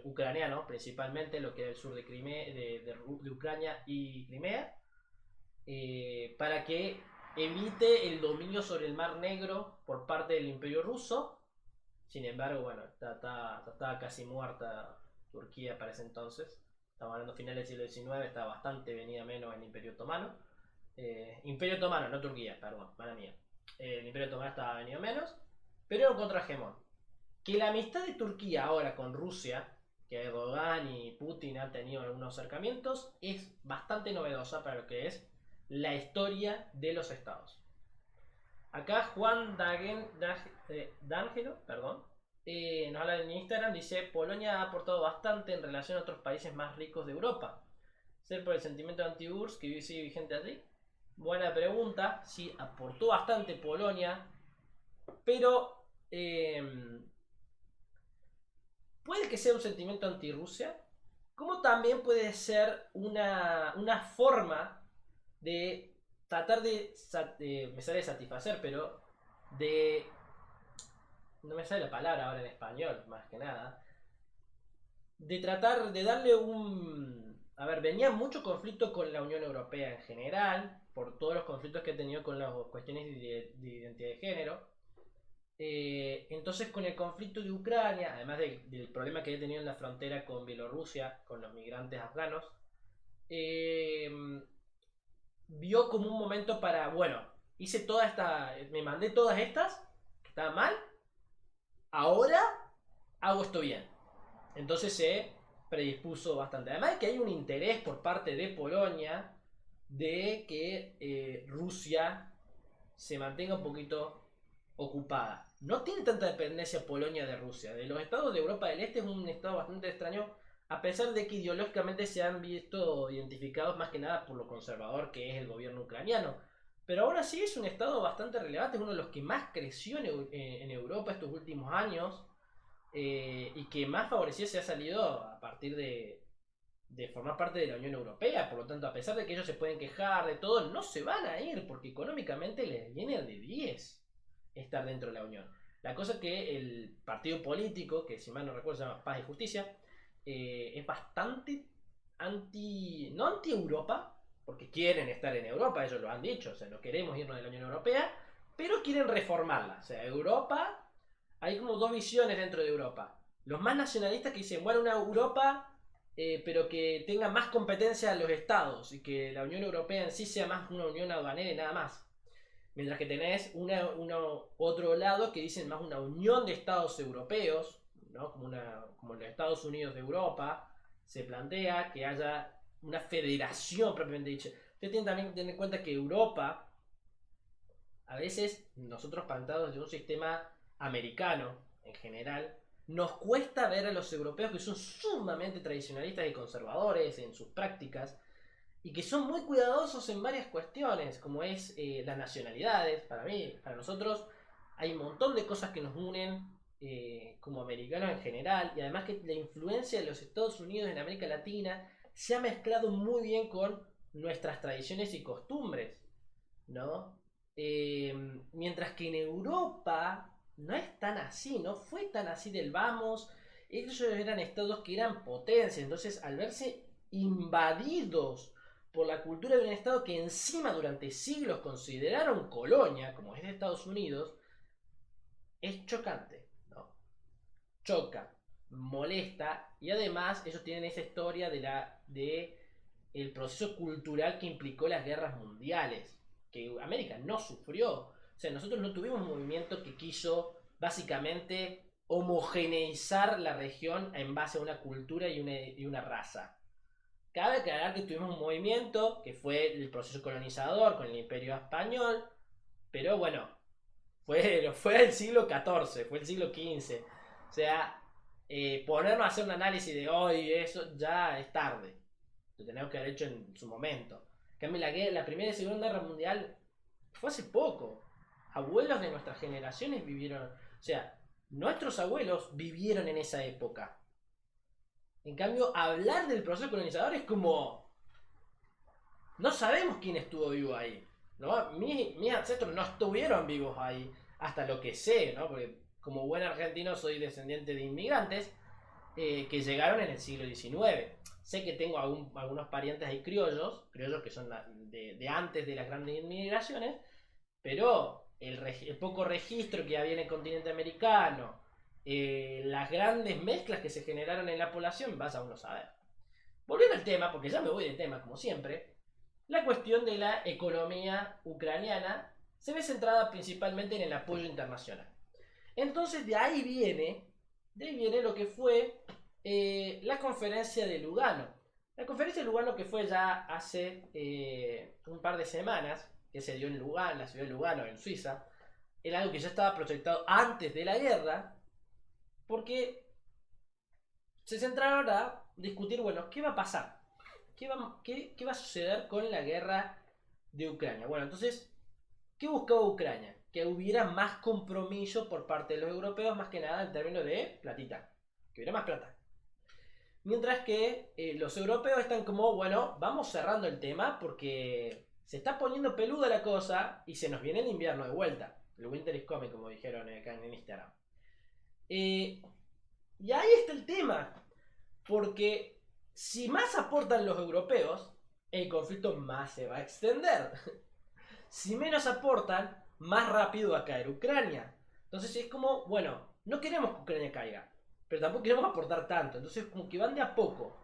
Speaker 2: ucraniano, principalmente lo que era el sur de Crimea, de Ucrania y Crimea, para que evite el dominio sobre el Mar Negro por parte del Imperio Ruso. Sin embargo, bueno, estaba casi muerta Turquía para ese entonces. Estamos hablando finales del siglo XIX, estaba bastante venida menos el Imperio Otomano. Imperio Otomano, no Turquía, perdón, mala mía. El Imperio Otomano estaba venido menos, pero era un contrahegemón. Que la amistad de Turquía ahora con Rusia, que Erdogan y Putin han tenido algunos acercamientos, es bastante novedosa para lo que es la historia de los estados. Acá Juan D'Angelo, nos habla en Instagram, dice, Polonia ha aportado bastante en relación a otros países más ricos de Europa. ¿Ser por el sentimiento anti-URSS que sigue vigente allí? Buena pregunta, sí, aportó bastante Polonia, pero puede que sea un sentimiento anti-Rusia, como también puede ser una forma de tratar me sale satisfacer, pero de, no me sale la palabra ahora en español, más que nada, de tratar de darle a ver, venía mucho conflicto con la Unión Europea en general, por todos los conflictos que ha tenido con las cuestiones de identidad de género. Entonces con el conflicto de Ucrania, además del problema que había tenido en la frontera con Bielorrusia, con los migrantes afganos, eh, vio como un momento para, bueno, me mandé todas estas, que estaban mal, ahora hago esto bien. Entonces se predispuso bastante. Además de que hay un interés por parte de Polonia de que Rusia se mantenga un poquito ocupada. No tiene tanta dependencia Polonia de Rusia. De los estados de Europa del Este es un estado bastante extraño, a pesar de que ideológicamente se han visto identificados más que nada por lo conservador que es el gobierno ucraniano. Pero aún así es un estado bastante relevante, es uno de los que más creció en Europa estos últimos años, y que más favorecido se ha salido a partir de formar parte de la Unión Europea. Por lo tanto, a pesar de que ellos se pueden quejar de todo, no se van a ir porque económicamente les viene de 10 estar dentro de la Unión. La cosa es que el partido político, que si mal no recuerdo se llama Paz y Justicia, es bastante no anti-Europa, porque quieren estar en Europa, ellos lo han dicho, o sea, no queremos irnos de la Unión Europea, pero quieren reformarla. O sea, Europa, hay como dos visiones dentro de Europa. Los más nacionalistas que dicen, bueno, una Europa, pero que tenga más competencia a los estados y que la Unión Europea en sí sea más una unión aduanera y nada más. Mientras que tenés otro lado que dicen más una unión de estados europeos, ¿no? Como los Estados Unidos de Europa, se plantea que haya una federación propiamente dicha. Ustedes tienen también que tener en cuenta que Europa, a veces nosotros plantados de un sistema americano en general, nos cuesta ver a los europeos que son sumamente tradicionalistas y conservadores en sus prácticas y que son muy cuidadosos en varias cuestiones, como es las nacionalidades. Para mí, para nosotros, hay un montón de cosas que nos unen como americanos en general, y además que la influencia de los Estados Unidos en América Latina se ha mezclado muy bien con nuestras tradiciones y costumbres, ¿no? Mientras que en Europa no es tan así, no fue tan así del vamos. Ellos eran estados que eran potencia, entonces al verse invadidos por la cultura de un estado que encima durante siglos consideraron colonia, como es de Estados Unidos, es chocante, ¿no? Choca, molesta, y además ellos tienen esa historia de el proceso cultural que implicó las guerras mundiales, que América no sufrió. O sea, nosotros no tuvimos un movimiento que quiso básicamente homogeneizar la región en base a una cultura y una raza. Cabe aclarar que tuvimos un movimiento que fue el proceso colonizador con el Imperio Español, pero bueno, fue el siglo XIV, fue el siglo XV. O sea, ponernos a hacer un análisis de hoy, eso ya es tarde. Lo tenemos que haber hecho en su momento. En cambio, la Primera y Segunda Guerra Mundial fue hace poco. Abuelos de nuestras generaciones vivieron, o sea, nuestros abuelos vivieron en esa época. En cambio, hablar del proceso colonizador es como, no sabemos quién estuvo vivo ahí, ¿no? Mis ancestros no estuvieron vivos ahí, hasta lo que sé, ¿no? Porque como buen argentino soy descendiente de inmigrantes que llegaron en el siglo XIX. Sé que tengo algunos parientes ahí criollos que son de antes de las grandes inmigraciones, pero el poco registro que había en el continente americano, las grandes mezclas que se generaron en la población, vas a uno saber. Volviendo al tema, porque ya me voy del tema como siempre, la cuestión de la economía ucraniana se ve centrada principalmente en el apoyo internacional. Entonces de ahí viene lo que fue la conferencia de Lugano. La conferencia de Lugano que fue ya hace un par de semanas, que se dio en Lugano, la ciudad de Lugano, en Suiza, era algo que ya estaba proyectado antes de la guerra, porque se centraron a discutir, bueno, ¿qué va a pasar? ¿Qué va a suceder con la guerra de Ucrania? Bueno, entonces, ¿qué buscaba Ucrania? Que hubiera más compromiso por parte de los europeos, más que nada en términos de platita. Que hubiera más plata. Mientras que los europeos están como, bueno, vamos cerrando el tema porque se está poniendo peluda la cosa y se nos viene el invierno de vuelta. El winter is coming, como dijeron acá en Instagram. Y ahí está el tema. Porque si más aportan los europeos, el conflicto más se va a extender. Si menos aportan, más rápido va a caer Ucrania. Entonces es como, bueno, no queremos que Ucrania caiga, pero tampoco queremos aportar tanto. Entonces como que van de a poco.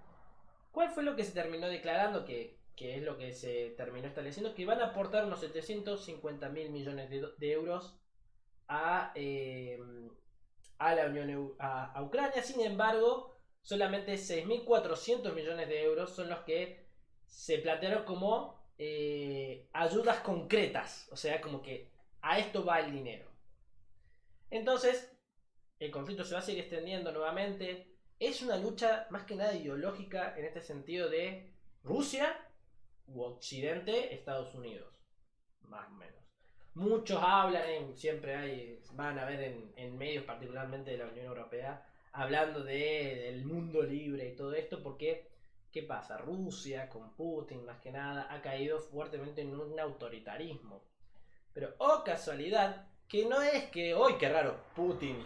Speaker 2: ¿Cuál fue lo que se terminó declarando? Que es lo que se terminó estableciendo, que van a aportar unos 750 mil millones de euros a, a la Unión a Ucrania. Sin embargo, solamente 6.400 millones de euros son los que se plantearon como ayudas concretas. O sea, como que a esto va el dinero. Entonces, el conflicto se va a seguir extendiendo nuevamente. Es una lucha más que nada ideológica en este sentido de Rusia u Occidente, Estados Unidos. Más o menos. Muchos hablan, siempre van a ver en medios particularmente de la Unión Europea, hablando del mundo libre y todo esto, porque, ¿qué pasa? Rusia, con Putin más que nada, ha caído fuertemente en un autoritarismo. Pero, oh casualidad, que no es que, hoy qué raro, Putin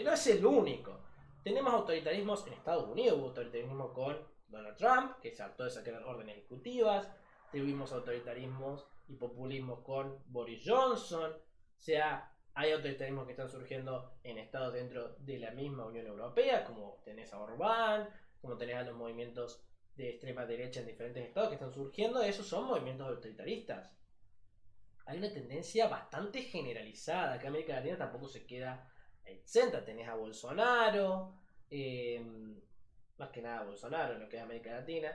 Speaker 2: no es el único. Tenemos autoritarismos en Estados Unidos, hubo autoritarismo con Donald Trump, que saltó de sacar órdenes ejecutivas, tuvimos autoritarismos y populismos con Boris Johnson, o sea, hay autoritarismos que están surgiendo en estados dentro de la misma Unión Europea, como tenés a Orbán, como tenés a los movimientos de extrema derecha en diferentes estados que están surgiendo, esos son movimientos autoritaristas. Hay una tendencia bastante generalizada, que América Latina tampoco se queda exenta, tenés a Bolsonaro, más que nada Bolsonaro en lo que es América Latina,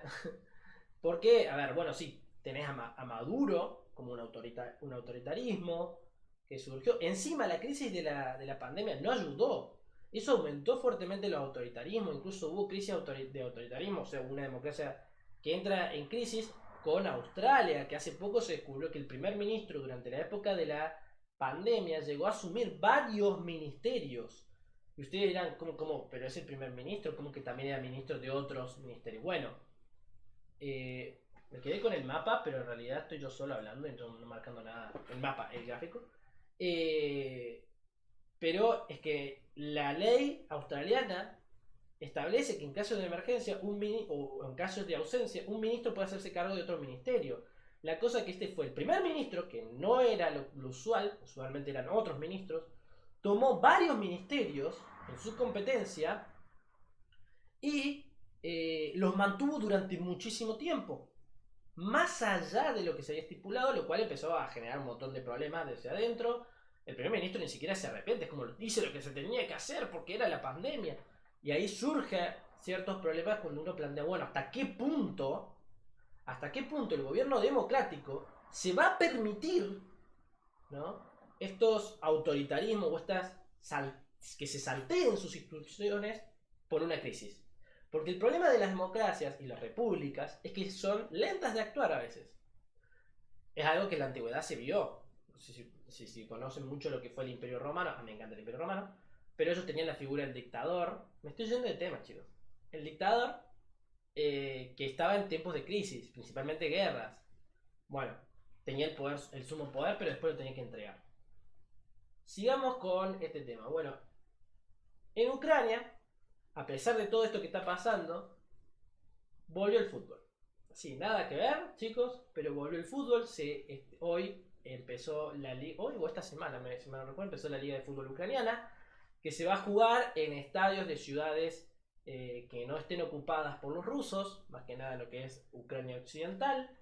Speaker 2: porque, a ver, bueno, sí, tenés a Maduro como un autoritarismo que surgió. Encima la crisis de la pandemia no ayudó. Eso aumentó fuertemente los autoritarismos, incluso hubo crisis de autoritarismo, o sea, una democracia que entra en crisis con Australia, que hace poco se descubrió que el primer ministro durante la época de la pandemia llegó a asumir varios ministerios. Y ustedes dirán, ¿cómo? Pero es el primer ministro, ¿cómo que también era ministro de otros ministerios? Bueno, me quedé con el mapa, pero en realidad estoy yo solo hablando y no marcando nada. El mapa, el gráfico. Pero es que la ley australiana establece que en caso de emergencia o en caso de ausencia, un ministro puede hacerse cargo de otro ministerio. La cosa que este fue el primer ministro, que no era lo usual, usualmente eran otros ministros, tomó varios ministerios en su competencia y los mantuvo durante muchísimo tiempo, más allá de lo que se había estipulado, lo cual empezó a generar un montón de problemas desde adentro. El primer ministro ni siquiera se arrepiente, es como dice lo que se tenía que hacer porque era la pandemia. Y ahí surgen ciertos problemas cuando uno plantea, bueno, ¿hasta qué punto el gobierno democrático se va a permitir, ¿no?, estos autoritarismos o estas que se salteen sus instituciones por una crisis? Porque el problema de las democracias y las repúblicas es que son lentas de actuar a veces. Es algo que en la antigüedad se vio. No sé si conocen mucho lo que fue el Imperio Romano. A mí me encanta el Imperio Romano. Pero ellos tenían la figura del dictador. Me estoy yendo de tema, chicos. El dictador que estaba en tiempos de crisis, principalmente guerras. Bueno, tenía el poder, el sumo poder, pero después lo tenía que entregar. Sigamos con este tema. Bueno, en Ucrania, a pesar de todo esto que está pasando, volvió el fútbol. Sí, nada que ver, chicos, pero volvió el fútbol. Hoy empezó la liga, hoy o esta semana, si me lo recuerdo, empezó la liga de fútbol ucraniana, que se va a jugar en estadios de ciudades que no estén ocupadas por los rusos, más que nada lo que es Ucrania Occidental.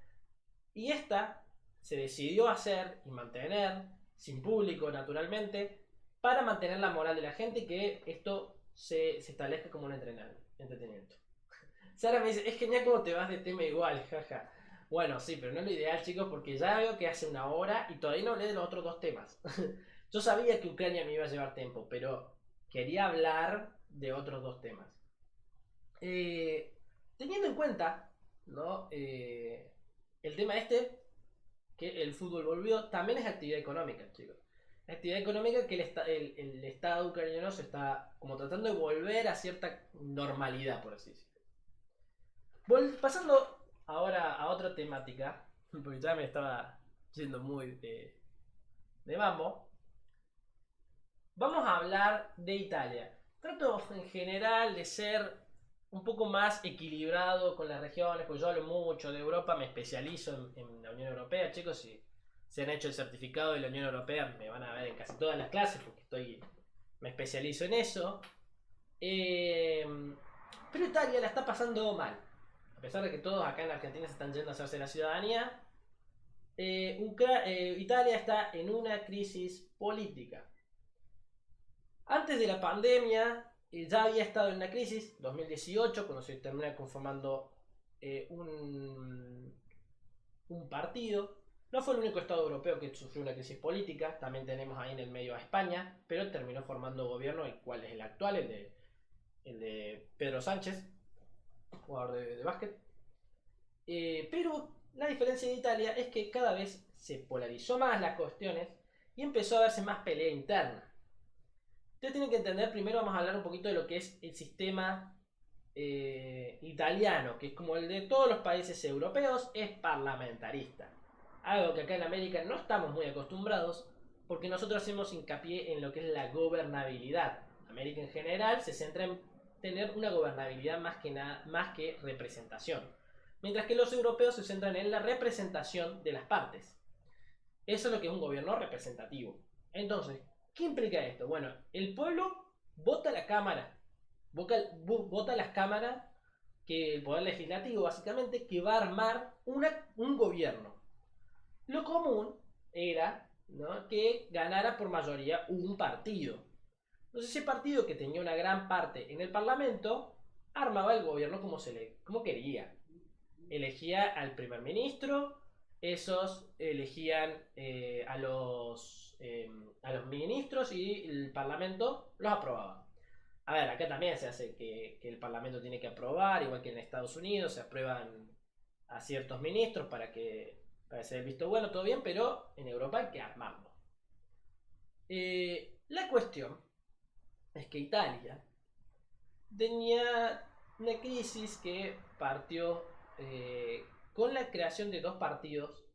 Speaker 2: Y esta se decidió hacer y mantener, sin público naturalmente, para mantener la moral de la gente y que esto se establezca como un entretenimiento. Sara me dice, es genial cómo te vas de tema igual, jaja. Bueno, sí, pero no es lo ideal, chicos, porque ya veo que hace una hora y todavía no hablé de los otros dos temas. Yo sabía que Ucrania me iba a llevar tiempo, pero quería hablar de otros dos temas. Teniendo en cuenta, ¿no?, el tema este, que el fútbol volvió, también es actividad económica, chicos. Actividad económica que el Estado ucraniano se está como tratando de volver a cierta normalidad, por así decirlo. Pasando ahora a otra temática, porque ya me estaba yendo muy de mambo. Vamos a hablar de Italia. Trato en general de ser un poco más equilibrado con las regiones, porque yo hablo mucho de Europa, me especializo en la Unión Europea, chicos, si se han hecho el certificado de la Unión Europea me van a ver en casi todas las clases porque me especializo en eso. Eh, pero Italia la está pasando mal. A pesar de que todos acá en Argentina se están yendo a hacerse la ciudadanía, Italia está en una crisis política. Antes de la pandemia ya había estado en una crisis, 2018, cuando se termina conformando un partido. No fue el único Estado europeo que sufrió una crisis política, también tenemos ahí en el medio a España, pero terminó formando gobierno, el cual es el actual, el de Pedro Sánchez, jugador de básquet. Pero la diferencia de Italia es que cada vez se polarizó más las cuestiones y empezó a verse más pelea interna. Ustedes tienen que entender, primero vamos a hablar un poquito de lo que es el sistema italiano, que es como el de todos los países europeos, es parlamentarista. Algo que acá en América no estamos muy acostumbrados, porque nosotros hacemos hincapié en lo que es la gobernabilidad. América en general se centra en tener una gobernabilidad más que representación. Mientras que los europeos se centran en la representación de las partes. Eso es lo que es un gobierno representativo. Entonces, ¿qué implica esto? Bueno, el pueblo vota a la Cámara, vota a las cámaras, que el poder legislativo básicamente, que va a armar un gobierno. Lo común era, ¿no?, que ganara por mayoría un partido. Entonces ese partido, que tenía una gran parte en el Parlamento, armaba el gobierno como quería. Elegía al primer ministro, esos elegían a los ministros y el Parlamento los aprobaba. A ver, acá también se hace que el Parlamento tiene que aprobar, igual que en Estados Unidos, se aprueban a ciertos ministros para ser el visto bueno, todo bien, pero en Europa hay que armarlo. La cuestión es que Italia tenía una crisis que partió con la creación de dos partidos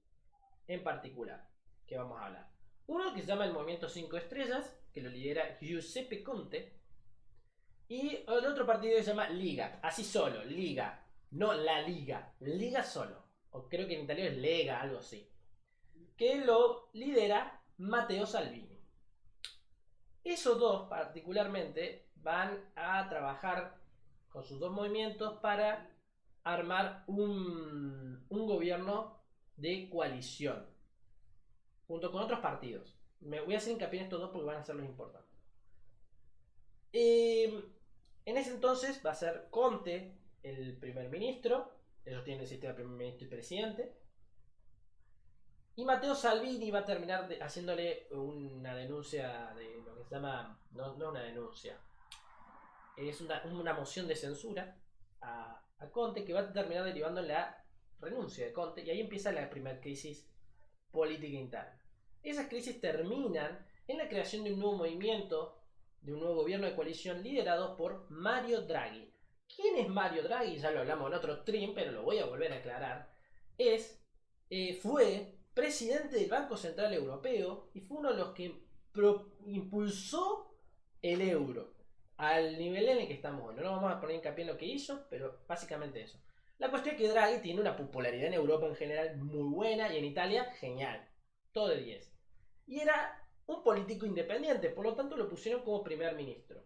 Speaker 2: en particular, que vamos a hablar. Uno que se llama el Movimiento 5 Estrellas, que lo lidera Giuseppe Conte, y el otro partido que se llama Liga, así solo, Liga, no la Liga, Liga solo, o creo que en italiano es Lega, algo así, que lo lidera Matteo Salvini. Esos dos particularmente van a trabajar con sus dos movimientos para armar un gobierno de coalición junto con otros partidos. Me voy a hacer hincapié en estos dos porque van a ser los importantes. En ese entonces va a ser Conte el primer ministro. Ellos tienen el sistema de primer ministro y presidente. Y Matteo Salvini va a terminar haciéndole una denuncia de lo que se llama, no una denuncia, es una moción de censura a Conte, que va a terminar derivando en la renuncia de Conte, y ahí empieza la primera crisis política interna. Esas crisis terminan en la creación de un nuevo movimiento, de un nuevo gobierno de coalición liderado por Mario Draghi. ¿Quién es Mario Draghi? Ya lo hablamos en otro stream, pero lo voy a volver a aclarar. Fue presidente del Banco Central Europeo y fue uno de los que impulsó el euro al nivel en el que estamos hoy. No nos vamos a poner hincapié en lo que hizo, pero básicamente eso. La cuestión es que Draghi tiene una popularidad en Europa en general muy buena y en Italia genial. Todo de 10. Y era un político independiente, por lo tanto lo pusieron como primer ministro.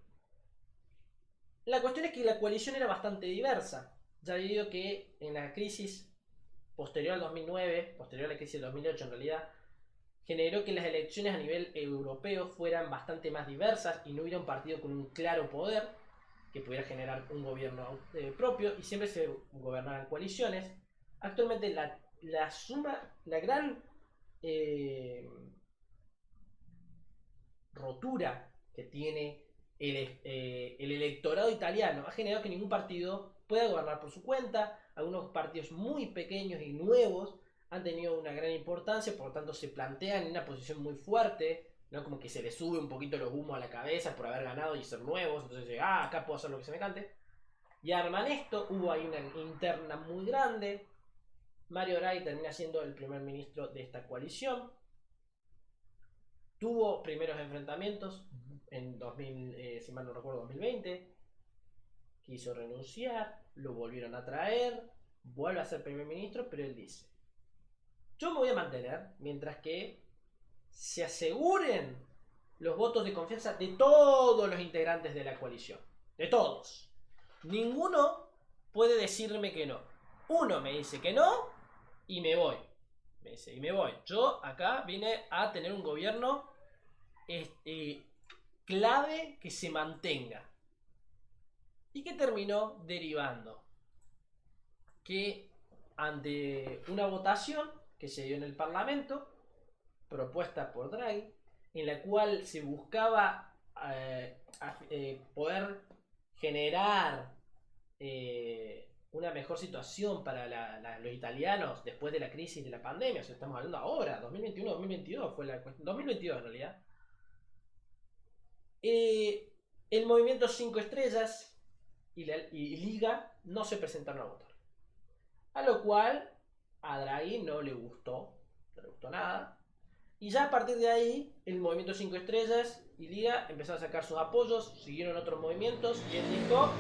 Speaker 2: La cuestión es que la coalición era bastante diversa, ya debido que en la crisis posterior al 2009, posterior a la crisis del 2008 en realidad, generó que las elecciones a nivel europeo fueran bastante más diversas y no hubiera un partido con un claro poder que pudiera generar un gobierno propio, y siempre se gobernaban coaliciones. Actualmente la gran rotura que tiene el electorado italiano ha generado que ningún partido pueda gobernar por su cuenta. Algunos partidos muy pequeños y nuevos han tenido una gran importancia, por lo tanto se plantean en una posición muy fuerte, ¿no? Como que se les sube un poquito los humos a la cabeza por haber ganado y ser nuevos, entonces acá puedo hacer lo que se me cante. y arman esto. Hubo ahí una interna muy grande. Mario Draghi termina siendo el primer ministro de esta coalición. Tuvo primeros enfrentamientos en 2000, si mal no recuerdo, 2020. Quiso renunciar, lo volvieron a traer, vuelve a ser primer ministro, pero él dice: yo me voy a mantener mientras que se aseguren los votos de confianza de todos los integrantes de la coalición. De todos. Ninguno puede decirme que no. Uno me dice que no y me voy. Me dice, y me voy. Yo acá vine a tener un gobierno clave que se mantenga. ¿Y qué terminó derivando? Que ante una votación que se dio en el Parlamento, propuesta por Draghi, en la cual se buscaba poder generar una mejor situación para los italianos después de la crisis de la pandemia. O sea, estamos hablando ahora, 2021-2022 fue la cuestión, 2022 en realidad. El movimiento 5 estrellas y Liga no se presentaron a votar. A lo cual a Draghi no le gustó nada. Y ya a partir de ahí, el movimiento 5 estrellas y Liga empezaron a sacar sus apoyos, siguieron otros movimientos y él dijo,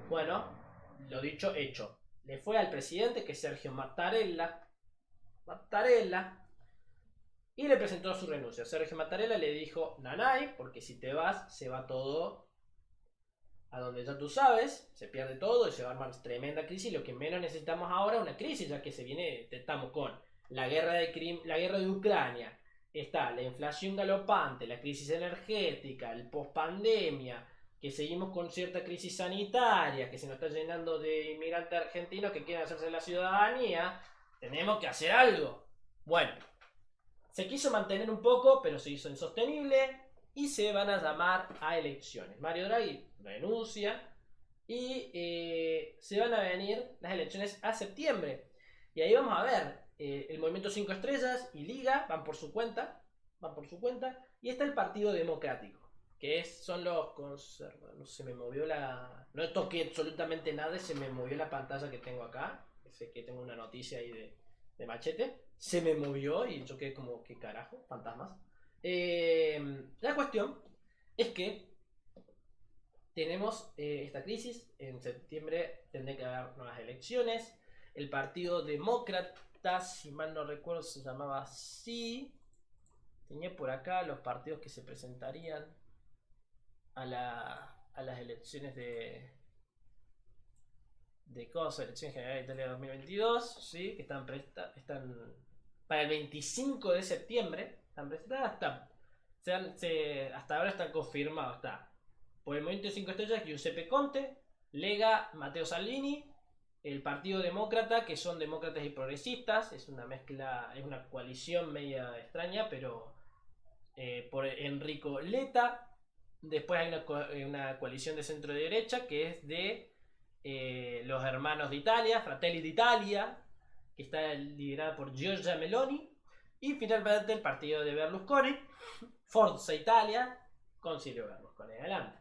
Speaker 2: bueno, lo dicho, hecho. Le fue al presidente, que es Sergio Mattarella, y le presentó su renuncia. Sergio Mattarella le dijo, nanay, porque si te vas, se va todo a donde ya tú sabes, se pierde todo y se va a armar tremenda crisis. Lo que menos necesitamos ahora es una crisis, ya que estamos con la guerra de Ucrania, está la inflación galopante, la crisis energética, el post-pandemia, que seguimos con cierta crisis sanitaria, que se nos está llenando de inmigrantes argentinos que quieren hacerse la ciudadanía. Tenemos que hacer algo. Bueno, se quiso mantener un poco, pero se hizo insostenible y se van a llamar a elecciones. Mario Draghi renuncia y se van a venir las elecciones a septiembre. Y ahí vamos a ver, el Movimiento 5 Estrellas y Liga van por su cuenta, y está el Partido Democrático, que son los conservadores. No se me movió no toqué absolutamente nada y se me movió la pantalla que tengo acá. Sé que tengo una noticia ahí de Machete. Se me movió y yo quedé como, ¿qué carajo? Fantasmas. La cuestión es que tenemos esta crisis. En septiembre tendrá que haber nuevas elecciones. El Partido Demócrata, si mal no recuerdo, se llamaba así. Tenía por acá los partidos que se presentarían a las elecciones de cosas, elecciones generales de Italia 2022, ¿sí? Que están para el 25 de septiembre. Están prestadas, hasta ahora están confirmados. Está por el Movimiento 5 Estrellas Giuseppe Conte, Lega Matteo Salvini, el Partido Demócrata, que son demócratas y progresistas. Es una mezcla, es una coalición media extraña, pero por Enrico Letta. Después hay una coalición de centro derecha que es de los hermanos de Italia, Fratelli d'Italia, que está liderada por Giorgia Meloni. Y finalmente el partido de Berlusconi, Forza Italia, con Silvio Berlusconi adelante.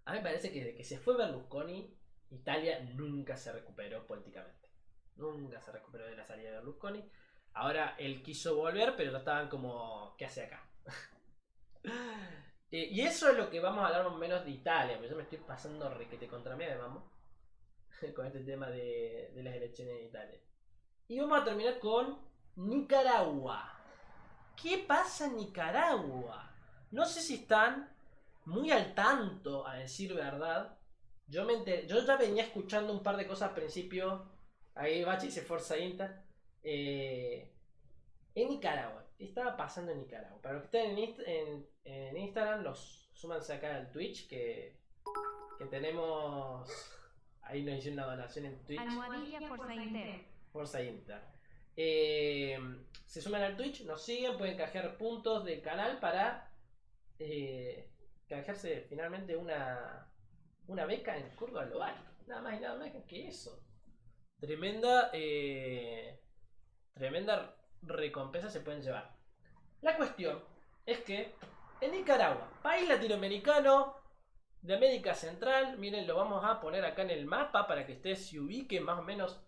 Speaker 2: A mí me parece que desde que se fue Berlusconi, Italia nunca se recuperó políticamente. Nunca se recuperó de la salida de Berlusconi. Ahora él quiso volver, pero ya estaban como, ¿qué hace acá? Y eso es lo que vamos a hablar más o menos de Italia, porque yo me estoy pasando requete contra mí, vamos, con este tema de las elecciones en Italia. Y vamos a terminar con Nicaragua. ¿Qué pasa en Nicaragua? No sé si están muy al tanto, a decir verdad. Yo ya venía escuchando un par de cosas al principio. Ahí Bachi dice Forza Inter. En Nicaragua. ¿Qué estaba pasando en Nicaragua? Para los que estén en Instagram, súmanse acá al Twitch, que tenemos... Ahí nos hicieron una donación en Twitch.
Speaker 3: Almohadilla Forza Inter.
Speaker 2: Forza Inter. Se suman al Twitch, nos siguen, pueden canjear puntos del canal para canjearse finalmente una beca en Curva Global. Nada más y nada menos que eso. Tremenda recompensa se pueden llevar. La cuestión es que en Nicaragua, país latinoamericano, de América Central. Miren, lo vamos a poner acá en el mapa para que ustedes se ubiquen más o menos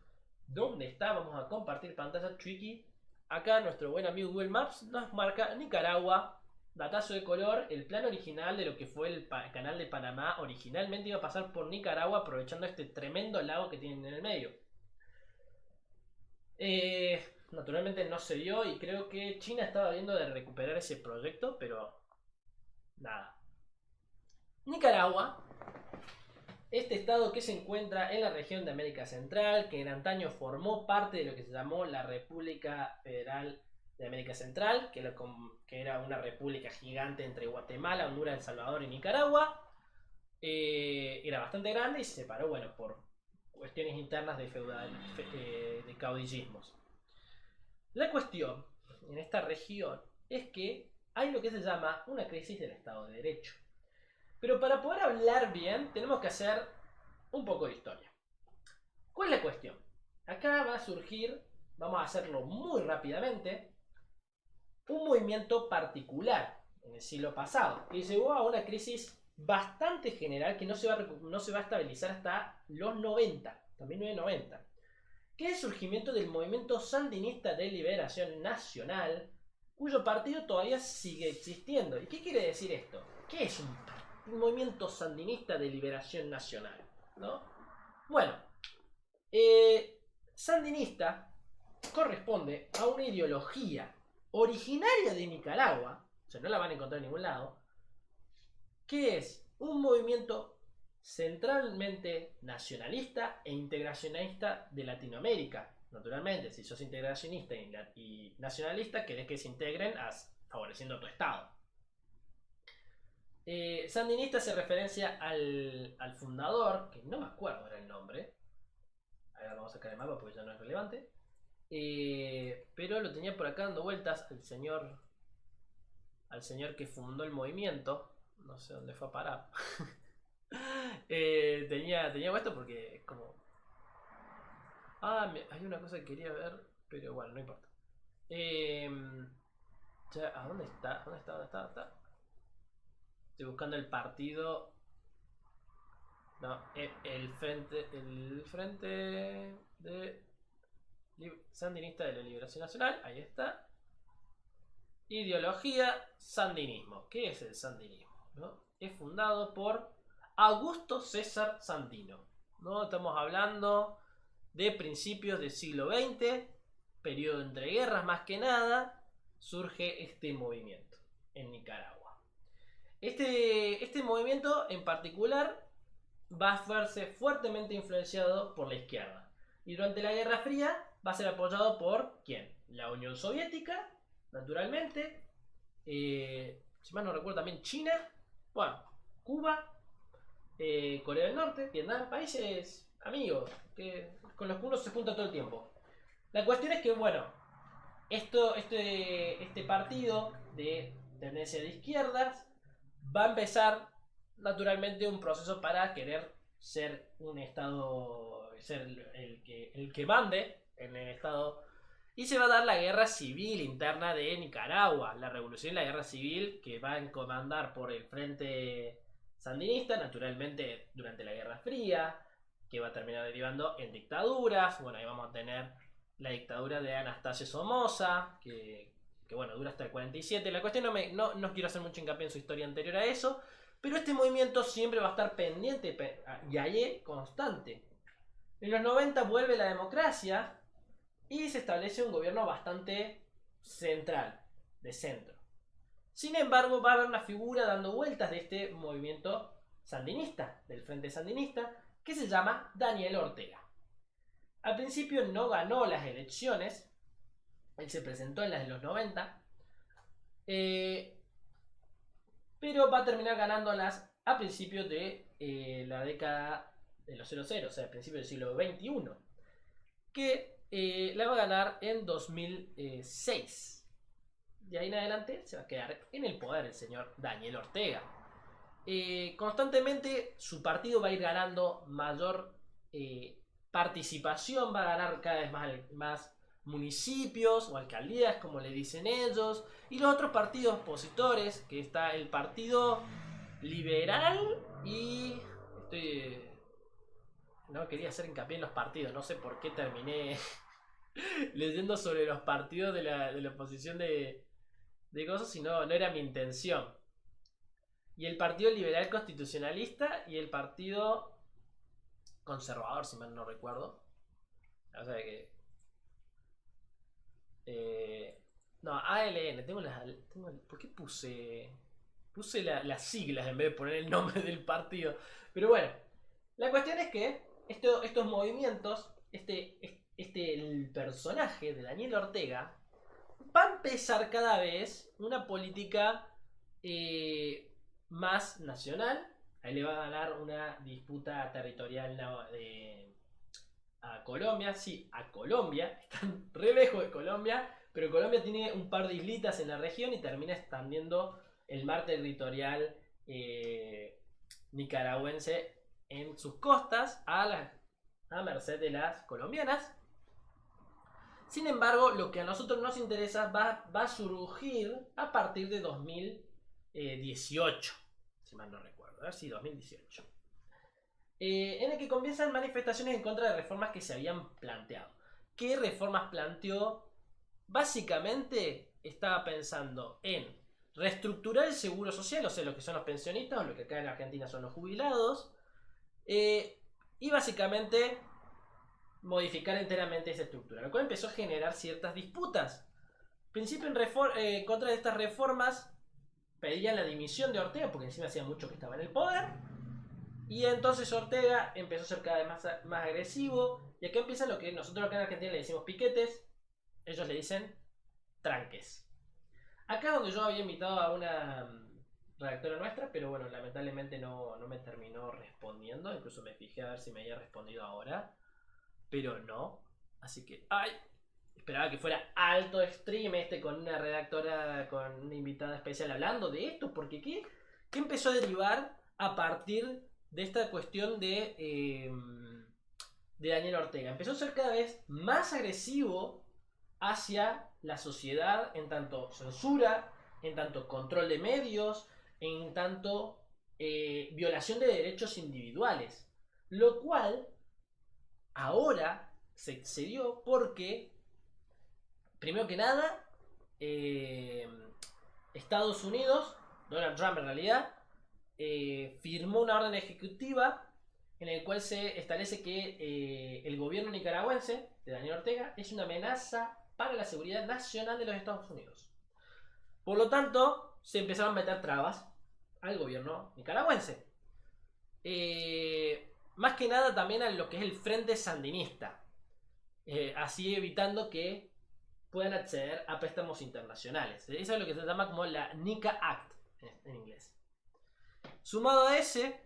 Speaker 2: dónde está. Vamos a compartir pantalla tricky. Acá nuestro buen amigo Google Maps nos marca Nicaragua. Datazo de color, el plan original de lo que fue el canal de Panamá originalmente iba a pasar por Nicaragua, aprovechando este tremendo lago que tienen en el medio. Naturalmente no se dio y creo que China estaba viendo de recuperar ese proyecto, pero nada. Nicaragua, este estado que se encuentra en la región de América Central, que en antaño formó parte de lo que se llamó la República Federal de América Central, que era una república gigante entre Guatemala, Honduras, El Salvador y Nicaragua. Era bastante grande y se separó, bueno, por cuestiones internas de de caudillismos. La cuestión en esta región es que hay lo que se llama una crisis del Estado de Derecho. Pero para poder hablar bien tenemos que hacer un poco de historia. ¿Cuál es la cuestión? Acá va a surgir, vamos a hacerlo muy rápidamente, un movimiento particular en el siglo pasado que llevó a una crisis bastante general que no se va a estabilizar hasta los 90, hasta 1990, que es el surgimiento del movimiento sandinista de liberación nacional, cuyo partido todavía sigue existiendo. ¿Y qué quiere decir esto? ¿Qué es un movimiento sandinista de liberación nacional? ¿No? Bueno, sandinista corresponde a una ideología originaria de Nicaragua, o sea, no la van a encontrar en ningún lado, que es un movimiento centralmente nacionalista e integracionista de Latinoamérica. Naturalmente, si sos integracionista y nacionalista, querés que se integren favoreciendo a tu estado. Sandinista hace referencia al fundador, que no me acuerdo era el nombre. Ahora vamos a sacar el mapa porque ya no es relevante. Pero lo tenía por acá dando vueltas al señor que fundó el movimiento. No sé dónde fue a parar. Tenía puesto porque es como... hay una cosa que quería ver, pero bueno, no importa. ¿A dónde está? ¿Dónde está? Estoy buscando el partido. No, el frente de Sandinista de la Liberación Nacional. Ahí está. Ideología, sandinismo. ¿Qué es el sandinismo? ¿No? Es fundado por Augusto César Sandino. ¿No? Estamos hablando de principios del siglo XX, periodo entre guerras más que nada, surge este movimiento en Nicaragua. Este movimiento en particular va a verse fuertemente influenciado por la izquierda. Y durante la Guerra Fría va a ser apoyado por ¿quién? La Unión Soviética, naturalmente. Si mal no recuerdo, también China. Bueno, Cuba, Corea del Norte, Vietnam, países amigos con los que uno se junta todo el tiempo. La cuestión es que, bueno, este partido de tendencia de izquierdas va a empezar naturalmente un proceso para querer ser un estado, ser el que mande en el estado, y se va a dar la guerra civil interna de Nicaragua, la revolución y la guerra civil que va a comandar por el frente sandinista, naturalmente durante la Guerra Fría, que va a terminar derivando en dictaduras. Bueno, ahí vamos a tener la dictadura de Anastasio Somoza, que bueno, dura hasta el 47. La cuestión no quiero hacer mucho hincapié en su historia anterior a eso, pero este movimiento siempre va a estar pendiente y ahí constante. En los 90 vuelve la democracia y se establece un gobierno bastante central, de centro. Sin embargo, va a haber una figura dando vueltas de este movimiento sandinista, del Frente Sandinista, que se llama Daniel Ortega. Al principio no ganó las elecciones, él se presentó en las de los 90, pero va a terminar ganándolas a principios de la década de los 00, o sea, a principios del siglo XXI, que la va a ganar en 2006. De ahí en adelante se va a quedar en el poder el señor Daniel Ortega. Constantemente su partido va a ir ganando mayor participación, va a ganar cada vez más municipios o alcaldías, como le dicen ellos, y los otros partidos opositores, que está el partido liberal y... No quería hacer hincapié en los partidos, no sé por qué terminé leyendo sobre los partidos de la oposición de cosas, si no era mi intención. Y el Partido Liberal Constitucionalista y el Partido Conservador, si mal no recuerdo. O sea que... no, ALN, ¿por qué puse las siglas en vez de poner el nombre del partido? Pero bueno, la cuestión es que estos movimientos, el personaje de Daniel Ortega va a empezar cada vez una política más nacional. Ahí le va a ganar una disputa territorial a Colombia. Sí, a Colombia. Están re lejos de Colombia. Pero Colombia tiene un par de islitas en la región y termina expandiendo el mar territorial nicaragüense en sus costas a merced de las colombianas. Sin embargo, lo que a nosotros nos interesa va a surgir a partir de 2018, si mal no recuerdo, a ver si 2018, en el que comienzan manifestaciones en contra de reformas que se habían planteado. ¿Qué reformas planteó? Básicamente estaba pensando en reestructurar el seguro social, o sea, lo que son los pensionistas, o lo que acá en Argentina son los jubilados, y básicamente modificar enteramente esa estructura, lo cual empezó a generar ciertas disputas. En principio, en contra de estas reformas, pedían la dimisión de Ortega, porque encima hacía mucho que estaba en el poder. Y entonces Ortega empezó a ser cada vez más agresivo. Y acá empieza lo que nosotros acá en Argentina le decimos piquetes, ellos le dicen tranques. Acá es donde yo había invitado a una redactora nuestra, pero bueno, lamentablemente no me terminó respondiendo. Incluso me fijé a ver si me había respondido ahora, pero no. Así que, esperaba que fuera alto stream con una redactora, con una invitada especial hablando de esto, porque ¿qué empezó a derivar a partir de esta cuestión de Daniel Ortega? Empezó a ser cada vez más agresivo hacia la sociedad, en tanto censura, en tanto control de medios, en tanto violación de derechos individuales, lo cual ahora se excedió porque, primero que nada, Estados Unidos, Donald Trump en realidad, firmó una orden ejecutiva en el cual se establece que el gobierno nicaragüense de Daniel Ortega es una amenaza para la seguridad nacional de los Estados Unidos. Por lo tanto, se empezaron a meter trabas al gobierno nicaragüense. Más que nada también a lo que es el Frente Sandinista, así evitando que puedan acceder a préstamos internacionales. Eso es lo que se llama como la NICA Act en inglés. Sumado a ese,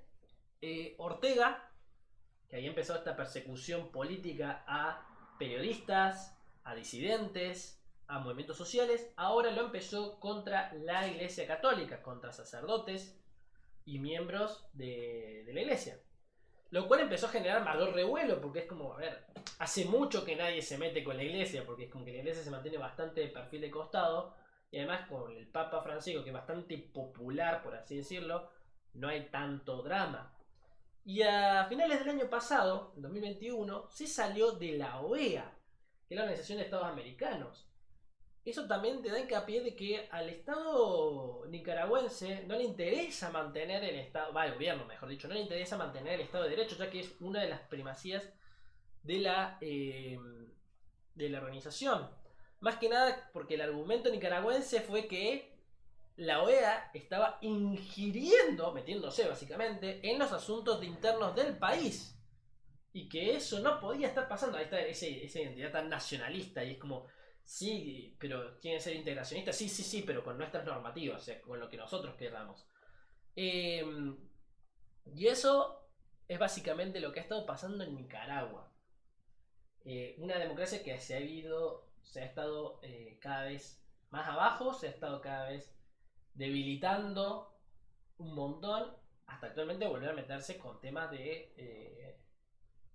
Speaker 2: Ortega, que había empezado esta persecución política a periodistas, a disidentes, a movimientos sociales, ahora lo empezó contra la Iglesia Católica, contra sacerdotes y miembros de la Iglesia. Lo cual empezó a generar mayor revuelo, porque es como, a ver, hace mucho que nadie se mete con la Iglesia, porque es como que la Iglesia se mantiene bastante de perfil de costado, y además con el Papa Francisco, que es bastante popular, por así decirlo, no hay tanto drama. Y a finales del año pasado, en 2021, se salió de la OEA, que es la Organización de Estados Americanos. Eso también te da hincapié de que al Estado nicaragüense no le interesa mantener el Estado, al gobierno mejor dicho, no le interesa mantener el Estado de Derecho, ya que es una de las primacías de la organización. Más que nada porque el argumento nicaragüense fue que la OEA estaba ingiriendo, metiéndose básicamente, en los asuntos internos del país. Y que eso no podía estar pasando. Ahí está esa identidad tan nacionalista. Y es como, sí, pero ¿quieren ser integracionistas? Sí, pero con nuestras normativas, o sea, con lo que nosotros queramos. Y eso es básicamente lo que ha estado pasando en Nicaragua. Una democracia que se ha estado cada vez más abajo, se ha estado cada vez debilitando un montón, hasta actualmente volver a meterse con temas de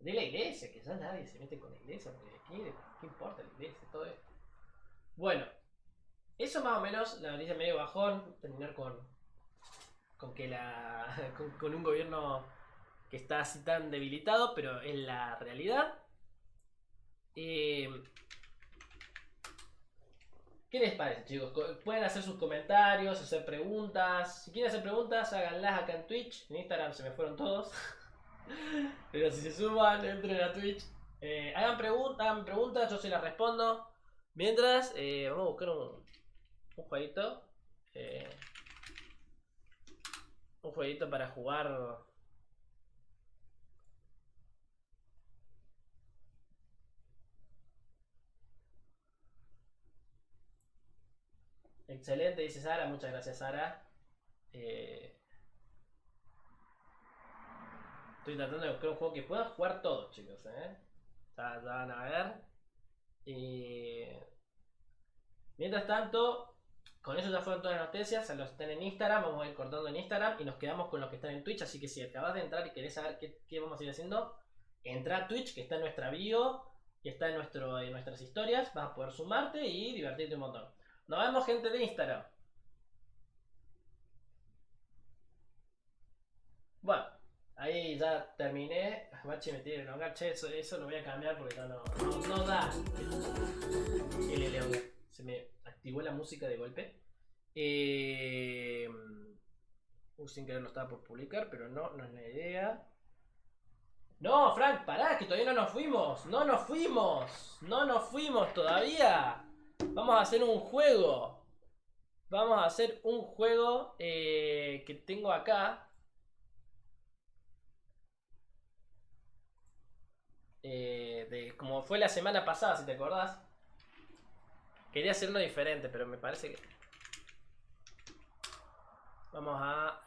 Speaker 2: la iglesia, que ya nadie se mete con la iglesia, porque ¿qué importa la iglesia? Todo esto. Bueno, eso más o menos, la noticia medio bajón, terminar con con que con un gobierno que está así tan debilitado, pero es la realidad. ¿Qué les parece, chicos? Pueden hacer sus comentarios, hacer preguntas. Si quieren hacer preguntas, háganlas acá en Twitch. En Instagram se me fueron todos. Pero si se suman, entren a Twitch. Hagan preguntas, yo se las respondo. Mientras, vamos a buscar un jueguito. Un jueguito para jugar. Excelente, dice Sara. Muchas gracias, Sara. Estoy tratando de buscar un juego que puedan jugar todos, chicos. Ya van a ver. Mientras tanto, con eso ya fueron todas las noticias. Los están en Instagram. Vamos a ir cortando en Instagram y nos quedamos con los que están en Twitch. Así que si acabas de entrar y querés saber qué vamos a ir haciendo, entra a Twitch, que está en nuestra bio y está en nuestras historias. Vas a poder sumarte y divertirte un montón. Nos vemos, gente de Instagram. Bueno, ahí ya terminé. Bachi me tiene enojar. Che, eso lo voy a cambiar porque no da. Se me activó la música de golpe. Sin querer lo estaba por publicar, pero no es la idea. No, Frank, pará, que todavía no nos fuimos. No nos fuimos todavía. Vamos a hacer un juego. Que tengo acá. Como fue la semana pasada, si te acordás. Quería hacer uno diferente, pero me parece que... Vamos a...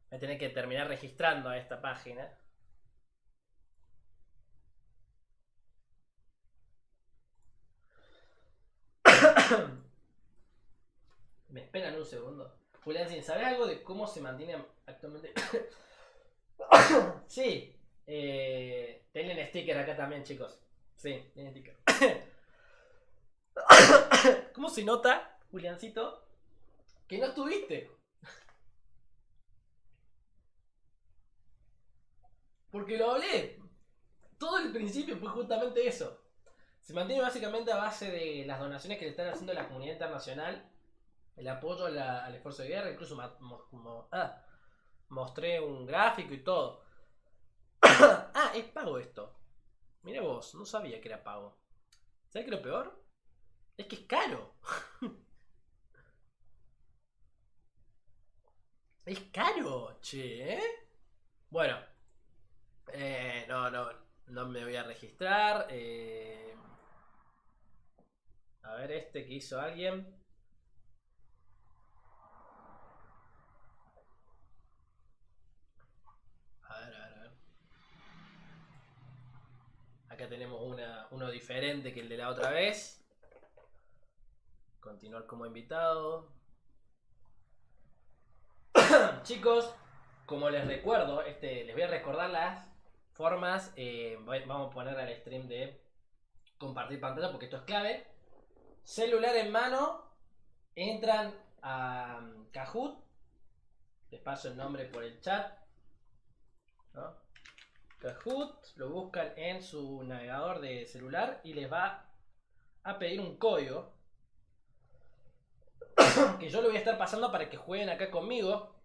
Speaker 2: Voy a tener que terminar registrando a esta página. Me esperan un segundo. Julián, ¿sabes algo de cómo se mantiene actualmente? Sí. Tienen sticker acá también, chicos. Sí, tienen sticker. ¿Cómo se nota, Juliancito, que no estuviste? Porque lo hablé. Todo el principio fue justamente eso. Se mantiene básicamente a base de las donaciones que le están haciendo a la comunidad internacional, el apoyo al esfuerzo de guerra, incluso mostré un gráfico y todo. Es pago esto. Mira vos, no sabía que era pago. ¿Sabes qué es lo peor? Es que es caro. Es caro, che. Bueno, no me voy a registrar. A ver este que hizo alguien. A ver. Acá tenemos uno diferente que el de la otra vez. Continuar como invitado. Chicos, como les recuerdo, les voy a recordar las formas. Vamos a poner al stream de compartir pantalla porque esto es clave. Celular en mano, entran a Kahoot. Les paso el nombre por el chat, ¿no? Kahoot, lo buscan en su navegador de celular y les va a pedir un código que yo lo voy a estar pasando para que jueguen acá conmigo.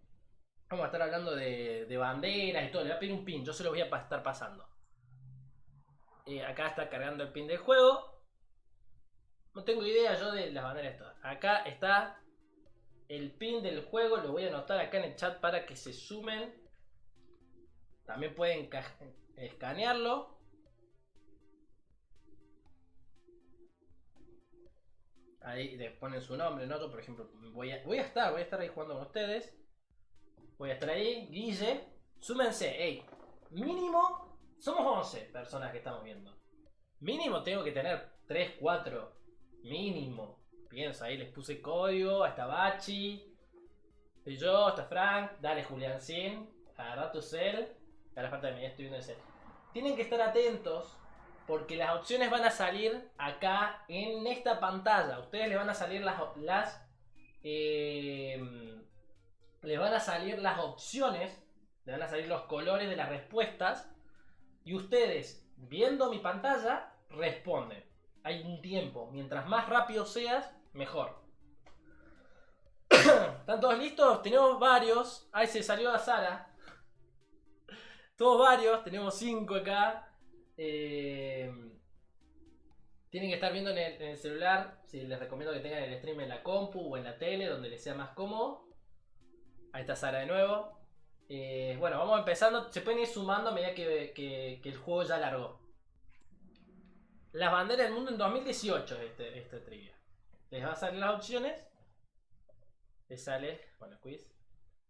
Speaker 2: Vamos a estar hablando de banderas y todo. Le voy a pedir un pin, yo se lo voy a estar pasando. Acá está cargando el pin del juego. No tengo idea yo de las banderas todas. Acá está el pin del juego, lo voy a anotar acá en el chat para que se sumen. También pueden escanearlo. Ahí les ponen su nombre, ¿no? Yo, por ejemplo, voy a estar ahí jugando con ustedes. Voy a estar ahí, Guille. Súmense, ey. Mínimo, somos 11 personas que estamos viendo. Mínimo tengo que tener 3, 4. Mínimo. Pienso, ahí les puse código. Está Bachi. Estoy yo, está Frank. Dale, Juliancín. Agarra tu cel. A la falta de mí, estoy viendo el cel. Tienen que estar atentos Porque las opciones van a salir acá en esta pantalla. A ustedes les van a salir les van a salir las opciones, les van a salir los colores de las respuestas. Y ustedes, viendo mi pantalla, responden. Hay un tiempo. Mientras más rápido seas, mejor. ¿Están todos listos? Tenemos varios. Ahí se salió a Sara. Todos varios. Tenemos 5 acá. Tienen que estar viendo en el celular. Sí, les recomiendo que tengan el stream en la compu o en la tele, donde les sea más cómodo. Ahí está Sara de nuevo. Bueno, vamos empezando. Se pueden ir sumando a medida que el juego ya largó. Las banderas del mundo en 2018 este trivia. Les va a salir las opciones. Les sale, bueno, quiz.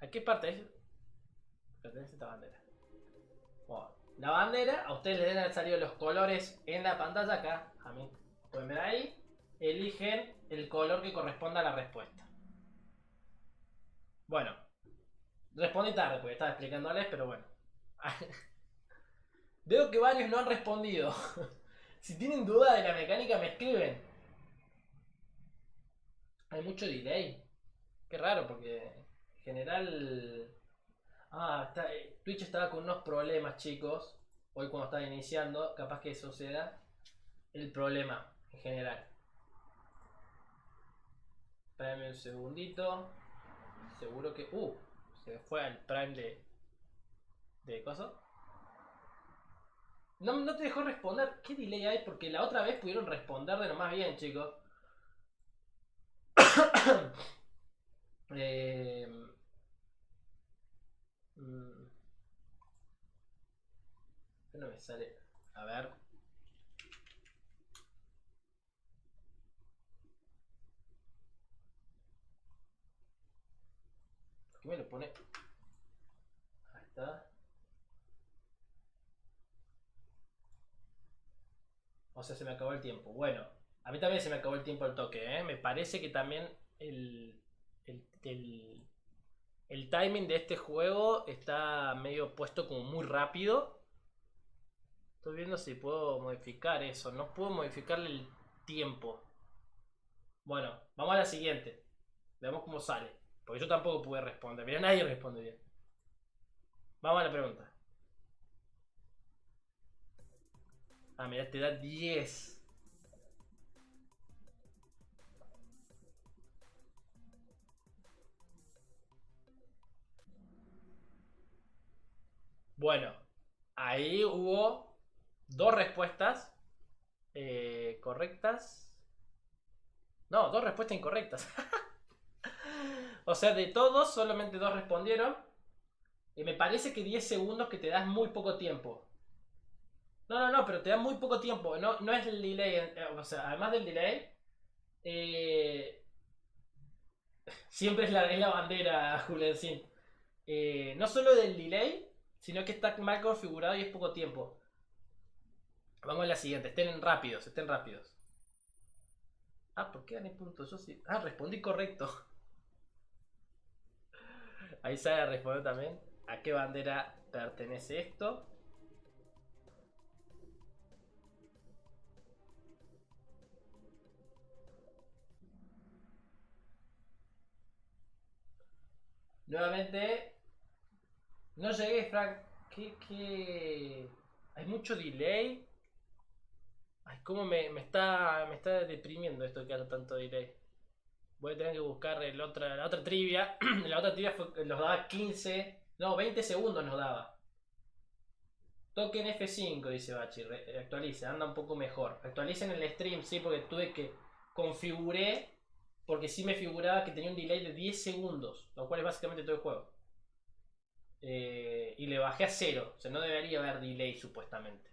Speaker 2: ¿A qué parte es? Pertenece esta bandera. Bueno, la bandera, a ustedes les deben haber salido los colores en la pantalla acá. A mí, pueden ver ahí. Eligen el color que corresponda a la respuesta. Bueno, respondí tarde porque estaba explicándoles, pero bueno. Veo que varios no han respondido. Si tienen duda de la mecánica, me escriben. Hay mucho delay. Qué raro, porque en general... Twitch estaba con unos problemas, chicos. Hoy cuando estaba iniciando, capaz que eso sea el problema en general. Espérame un segundito. Seguro que... se fue al Prime de coso. No te dejó responder. ¿Qué delay hay? Porque la otra vez pudieron responder de lo más bien, chicos. No me sale. A ver. ¿Por qué me lo pone? Ahí está. O sea, se me acabó el tiempo. Bueno, a mí también se me acabó el tiempo al toque, ¿eh? Me parece que también el timing de este juego está medio puesto como muy rápido. Estoy viendo si puedo modificar eso. No puedo modificarle el tiempo. Bueno, vamos a la siguiente. Veamos cómo sale. Porque yo tampoco pude responder. Mira, nadie responde bien. Vamos a la pregunta. Mira, te da 10. Bueno, ahí hubo 2 respuestas correctas. No, 2 respuestas incorrectas. O sea, de todos, solamente 2 respondieron. Y me parece que 10 segundos que te das muy poco tiempo. No, pero te da muy poco tiempo. No es el delay. O sea, además del delay, siempre es la bandera, Julencín. No solo del delay, sino que está mal configurado y es poco tiempo. Vamos a la siguiente. Estén rápidos. ¿Por qué gané puntos? Yo sí. Respondí correcto. Ahí Sara respondió también. ¿A qué bandera pertenece esto? Nuevamente. No llegué, Frank. ¿Qué? Hay mucho delay. Ay, cómo me está deprimiendo esto que haya tanto delay. Voy a tener que buscar la otra trivia. La otra trivia nos daba 15. No, 20 segundos nos daba. Toquen F5, dice Bachi. Actualice, anda un poco mejor. Actualicen el stream, sí, porque tuve que configuré. Porque sí me figuraba que tenía un delay de 10 segundos. Lo cual es básicamente todo el juego. Y le bajé a 0. O sea, no debería haber delay supuestamente.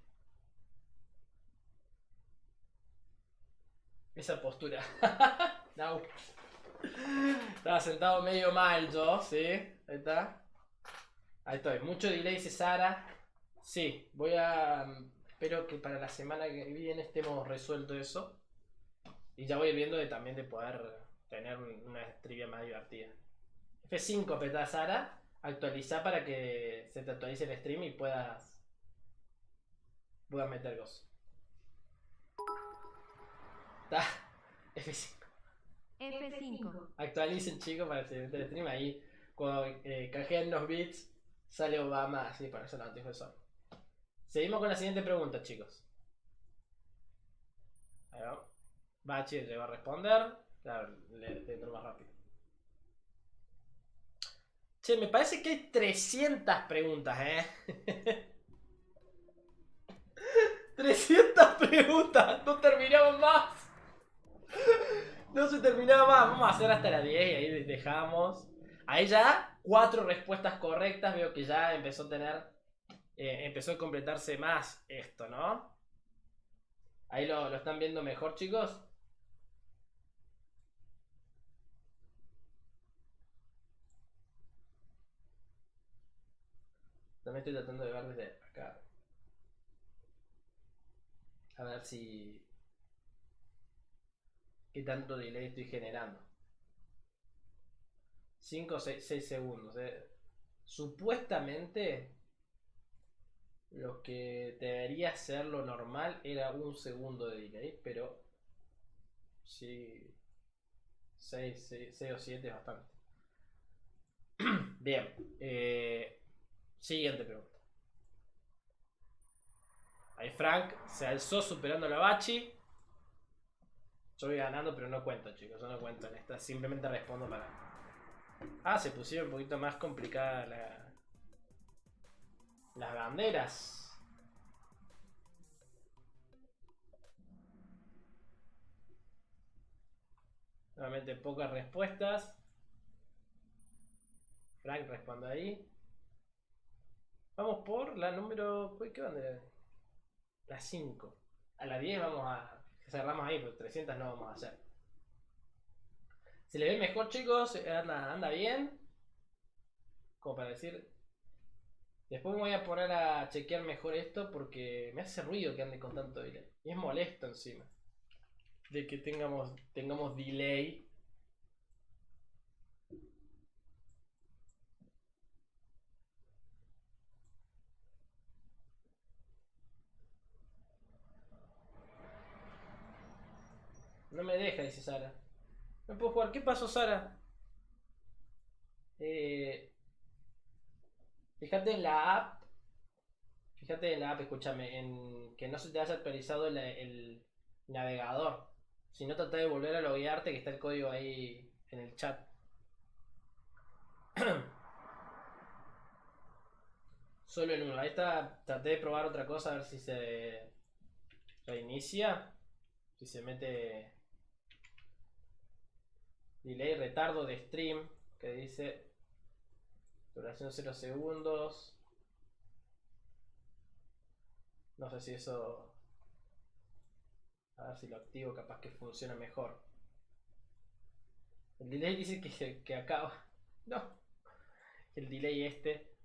Speaker 2: Esa postura. No. Estaba sentado medio mal yo, ¿sí? Ahí está. Ahí estoy. Mucho delay, dice Sara. Sí, espero que para la semana que viene estemos resuelto eso. Y ya voy viendo también de poder tener una trivia más divertida. F5 apretá, Sara. Actualizar para que se te actualice el stream y puedas meter gozo. Está. F5.
Speaker 3: F5.
Speaker 2: Actualicen, chicos, para el siguiente stream. Ahí, cuando canjeen los bits, sale Obama así para eso no son. Seguimos con la siguiente pregunta, chicos. Ahí va. Bachi llegó a responder. Claro, le entro más rápido. Che, me parece que hay 300 preguntas, 300 preguntas. No terminamos más. No se terminaba más. Vamos a hacer hasta las 10 y ahí dejamos. Ahí ya 4 respuestas correctas. Veo que ya empezó a tener. Empezó a completarse más esto, ¿no? Ahí lo están viendo mejor, chicos. También estoy tratando de ver desde acá. A ver si. ¿Qué tanto delay estoy generando? 5 o 6 segundos. Supuestamente. Lo que debería ser lo normal era 1 segundo de delay, pero. Sí. 6 o 7 es bastante. Bien. Siguiente pregunta. Ahí Frank se alzó superando a la Bachi. Yo voy ganando, pero no cuento, chicos. Yo no cuento en esta. Simplemente respondo para. Ah, se pusieron un poquito más complicadas las banderas. Nuevamente pocas respuestas. Frank responde ahí. Vamos por la número. ¿Qué bandera? La 5. A la 10 vamos a. Cerramos ahí, pero 300 no vamos a hacer. Se le ve mejor, chicos. Anda bien. Como para decir. Después me voy a poner a chequear mejor esto porque me hace ruido que ande con tanto delay. Y es molesto encima. De que tengamos delay. No me deja, dice Sara. No puedo jugar. ¿Qué pasó, Sara? Fíjate en la app. Fíjate en la app, escúchame, en que no se te haya actualizado el navegador. Si no, trata de volver a loguearte, que está el código ahí en el chat. Solo en uno. Ahí está. Traté de probar otra cosa, a ver si se reinicia. Si se mete delay, retardo de stream, que dice duración 0 segundos. No sé si eso. A ver si lo activo, capaz que funciona mejor. El delay dice que acaba. No. El delay este.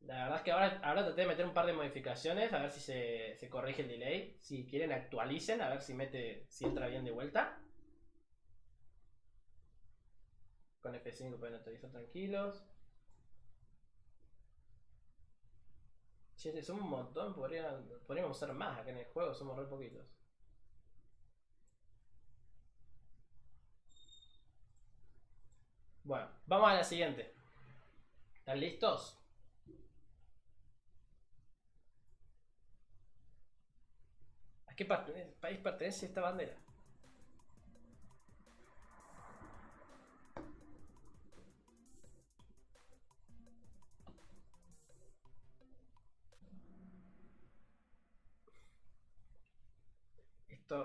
Speaker 2: La verdad es que ahora traté de meter un par de modificaciones. A ver si se corrige el delay. Si quieren actualicen. A ver si entra bien de vuelta. Con F5 pueden actualizar tranquilos. Che, somos un montón. Podríamos usar más acá en el juego. Somos re poquitos. Bueno, vamos a la siguiente. ¿Están listos? ¿A qué país pertenece esta bandera?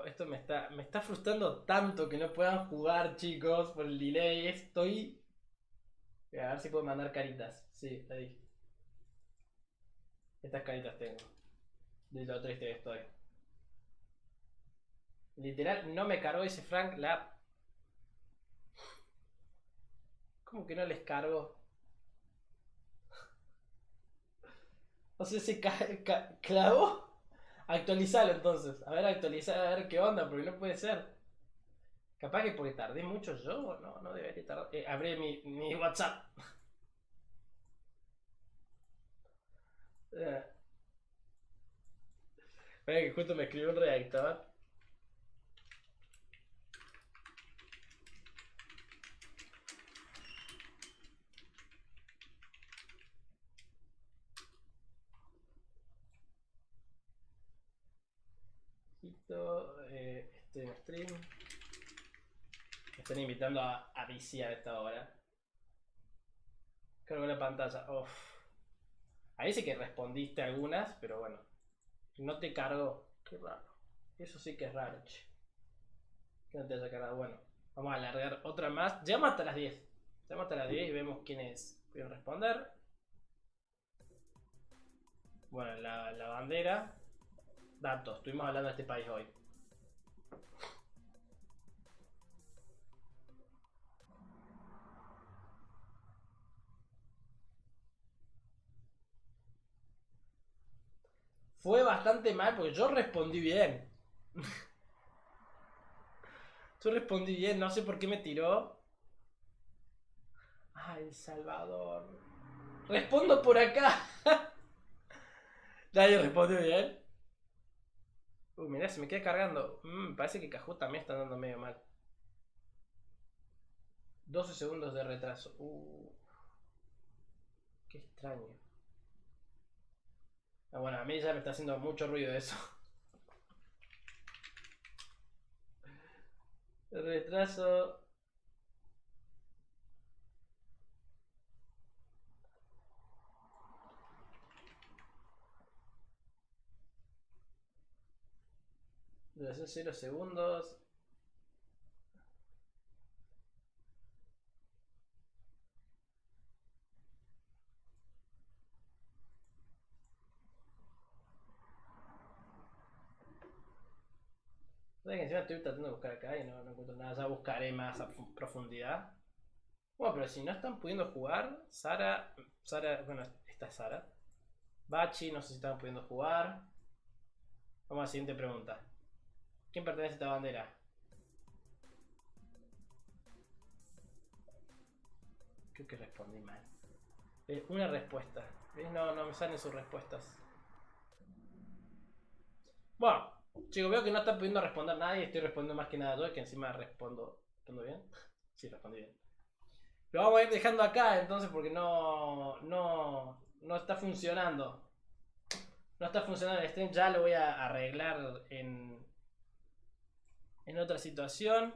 Speaker 2: Esto me está frustrando tanto que no puedan jugar, chicos, por el delay. Estoy. A ver si puedo mandar caritas. Sí, ahí. Estas caritas tengo. De lo triste que estoy. Literal, no me cargó ese Frank la. ¿Cómo que no les cargo? No sé si clavó. Actualizalo entonces. A ver, actualizar, a ver qué onda, porque no puede ser. Capaz que porque tardé mucho yo, no debería tardar. Abrí mi WhatsApp. Espera que justo me escribió un redactor. Estoy en stream. Me están invitando a viciar a esta hora. Cargo la pantalla. Uf. Ahí sí que respondiste algunas, pero bueno. No te cargo. Qué raro. Eso sí que es raro, che. Que no te haya cargado. Bueno, vamos a alargar otra más. Llegamos hasta las 10. Llegamos hasta las 10 y vemos quiénes pueden responder. Bueno, la bandera. Datos. Estuvimos hablando de este país hoy. Fue bastante mal porque yo respondí bien. Yo respondí bien, no sé por qué me tiró. Ah, El Salvador. Respondo por acá. Nadie respondió bien. Mirá, se me queda cargando. Parece que Kahoot también está andando medio mal. 12 segundos de retraso. Qué extraño. Ah, bueno, a mí ya me está haciendo mucho ruido eso. El retraso. Duración 0 segundos. ¿Sabes que encima estoy tratando de buscar acá y no encuentro nada? Ya buscaré más a profundidad. Bueno, pero si no están pudiendo jugar, Sara, bueno, esta es Sara. Bachi, no sé si están pudiendo jugar. Vamos a la siguiente pregunta. ¿Quién pertenece a esta bandera? Creo que respondí mal. Una respuesta. ¿Ves? No me salen sus respuestas. Bueno, chicos, veo que no está pudiendo responder nadie. Estoy respondiendo más que nada yo, que encima respondo. ¿Respondo bien? Sí, respondí bien. Lo vamos a ir dejando acá entonces porque no está funcionando. No está funcionando el stream. Ya lo voy a arreglar en otra situación.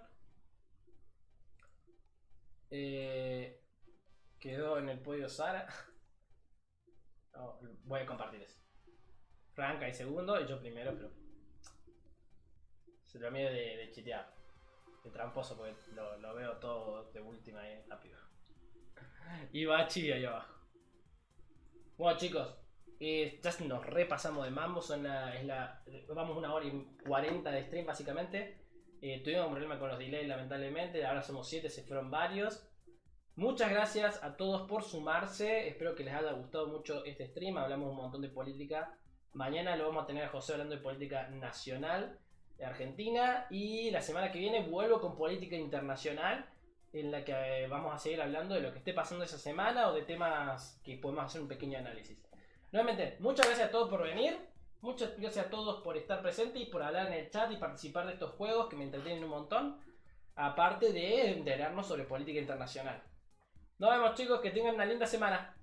Speaker 2: Quedó en el podio Sara. No, voy a compartir eso. Frank ahí segundo y yo primero, pero se lo mide de chitear. De tramposo porque lo veo todo de última ahí rápido. Y Bachi ahí abajo. Bueno, chicos, ya nos repasamos de mambo. Vamos 1 hora y 40 de stream básicamente. Tuvimos un problema con los delays lamentablemente. Ahora somos 7, se fueron varios. Muchas gracias a todos por sumarse. Espero que les haya gustado mucho este stream. Hablamos un montón de política. Mañana lo vamos a tener a José hablando de política nacional de Argentina. Y la semana que viene vuelvo con política internacional, en la que vamos a seguir hablando de lo que esté pasando esa semana o de temas que podemos hacer un pequeño análisis. Nuevamente, muchas gracias a todos por venir. Muchas gracias a todos por estar presentes y por hablar en el chat y participar de estos juegos que me entretienen un montón. Aparte de enterarnos sobre política internacional. Nos vemos, chicos, que tengan una linda semana.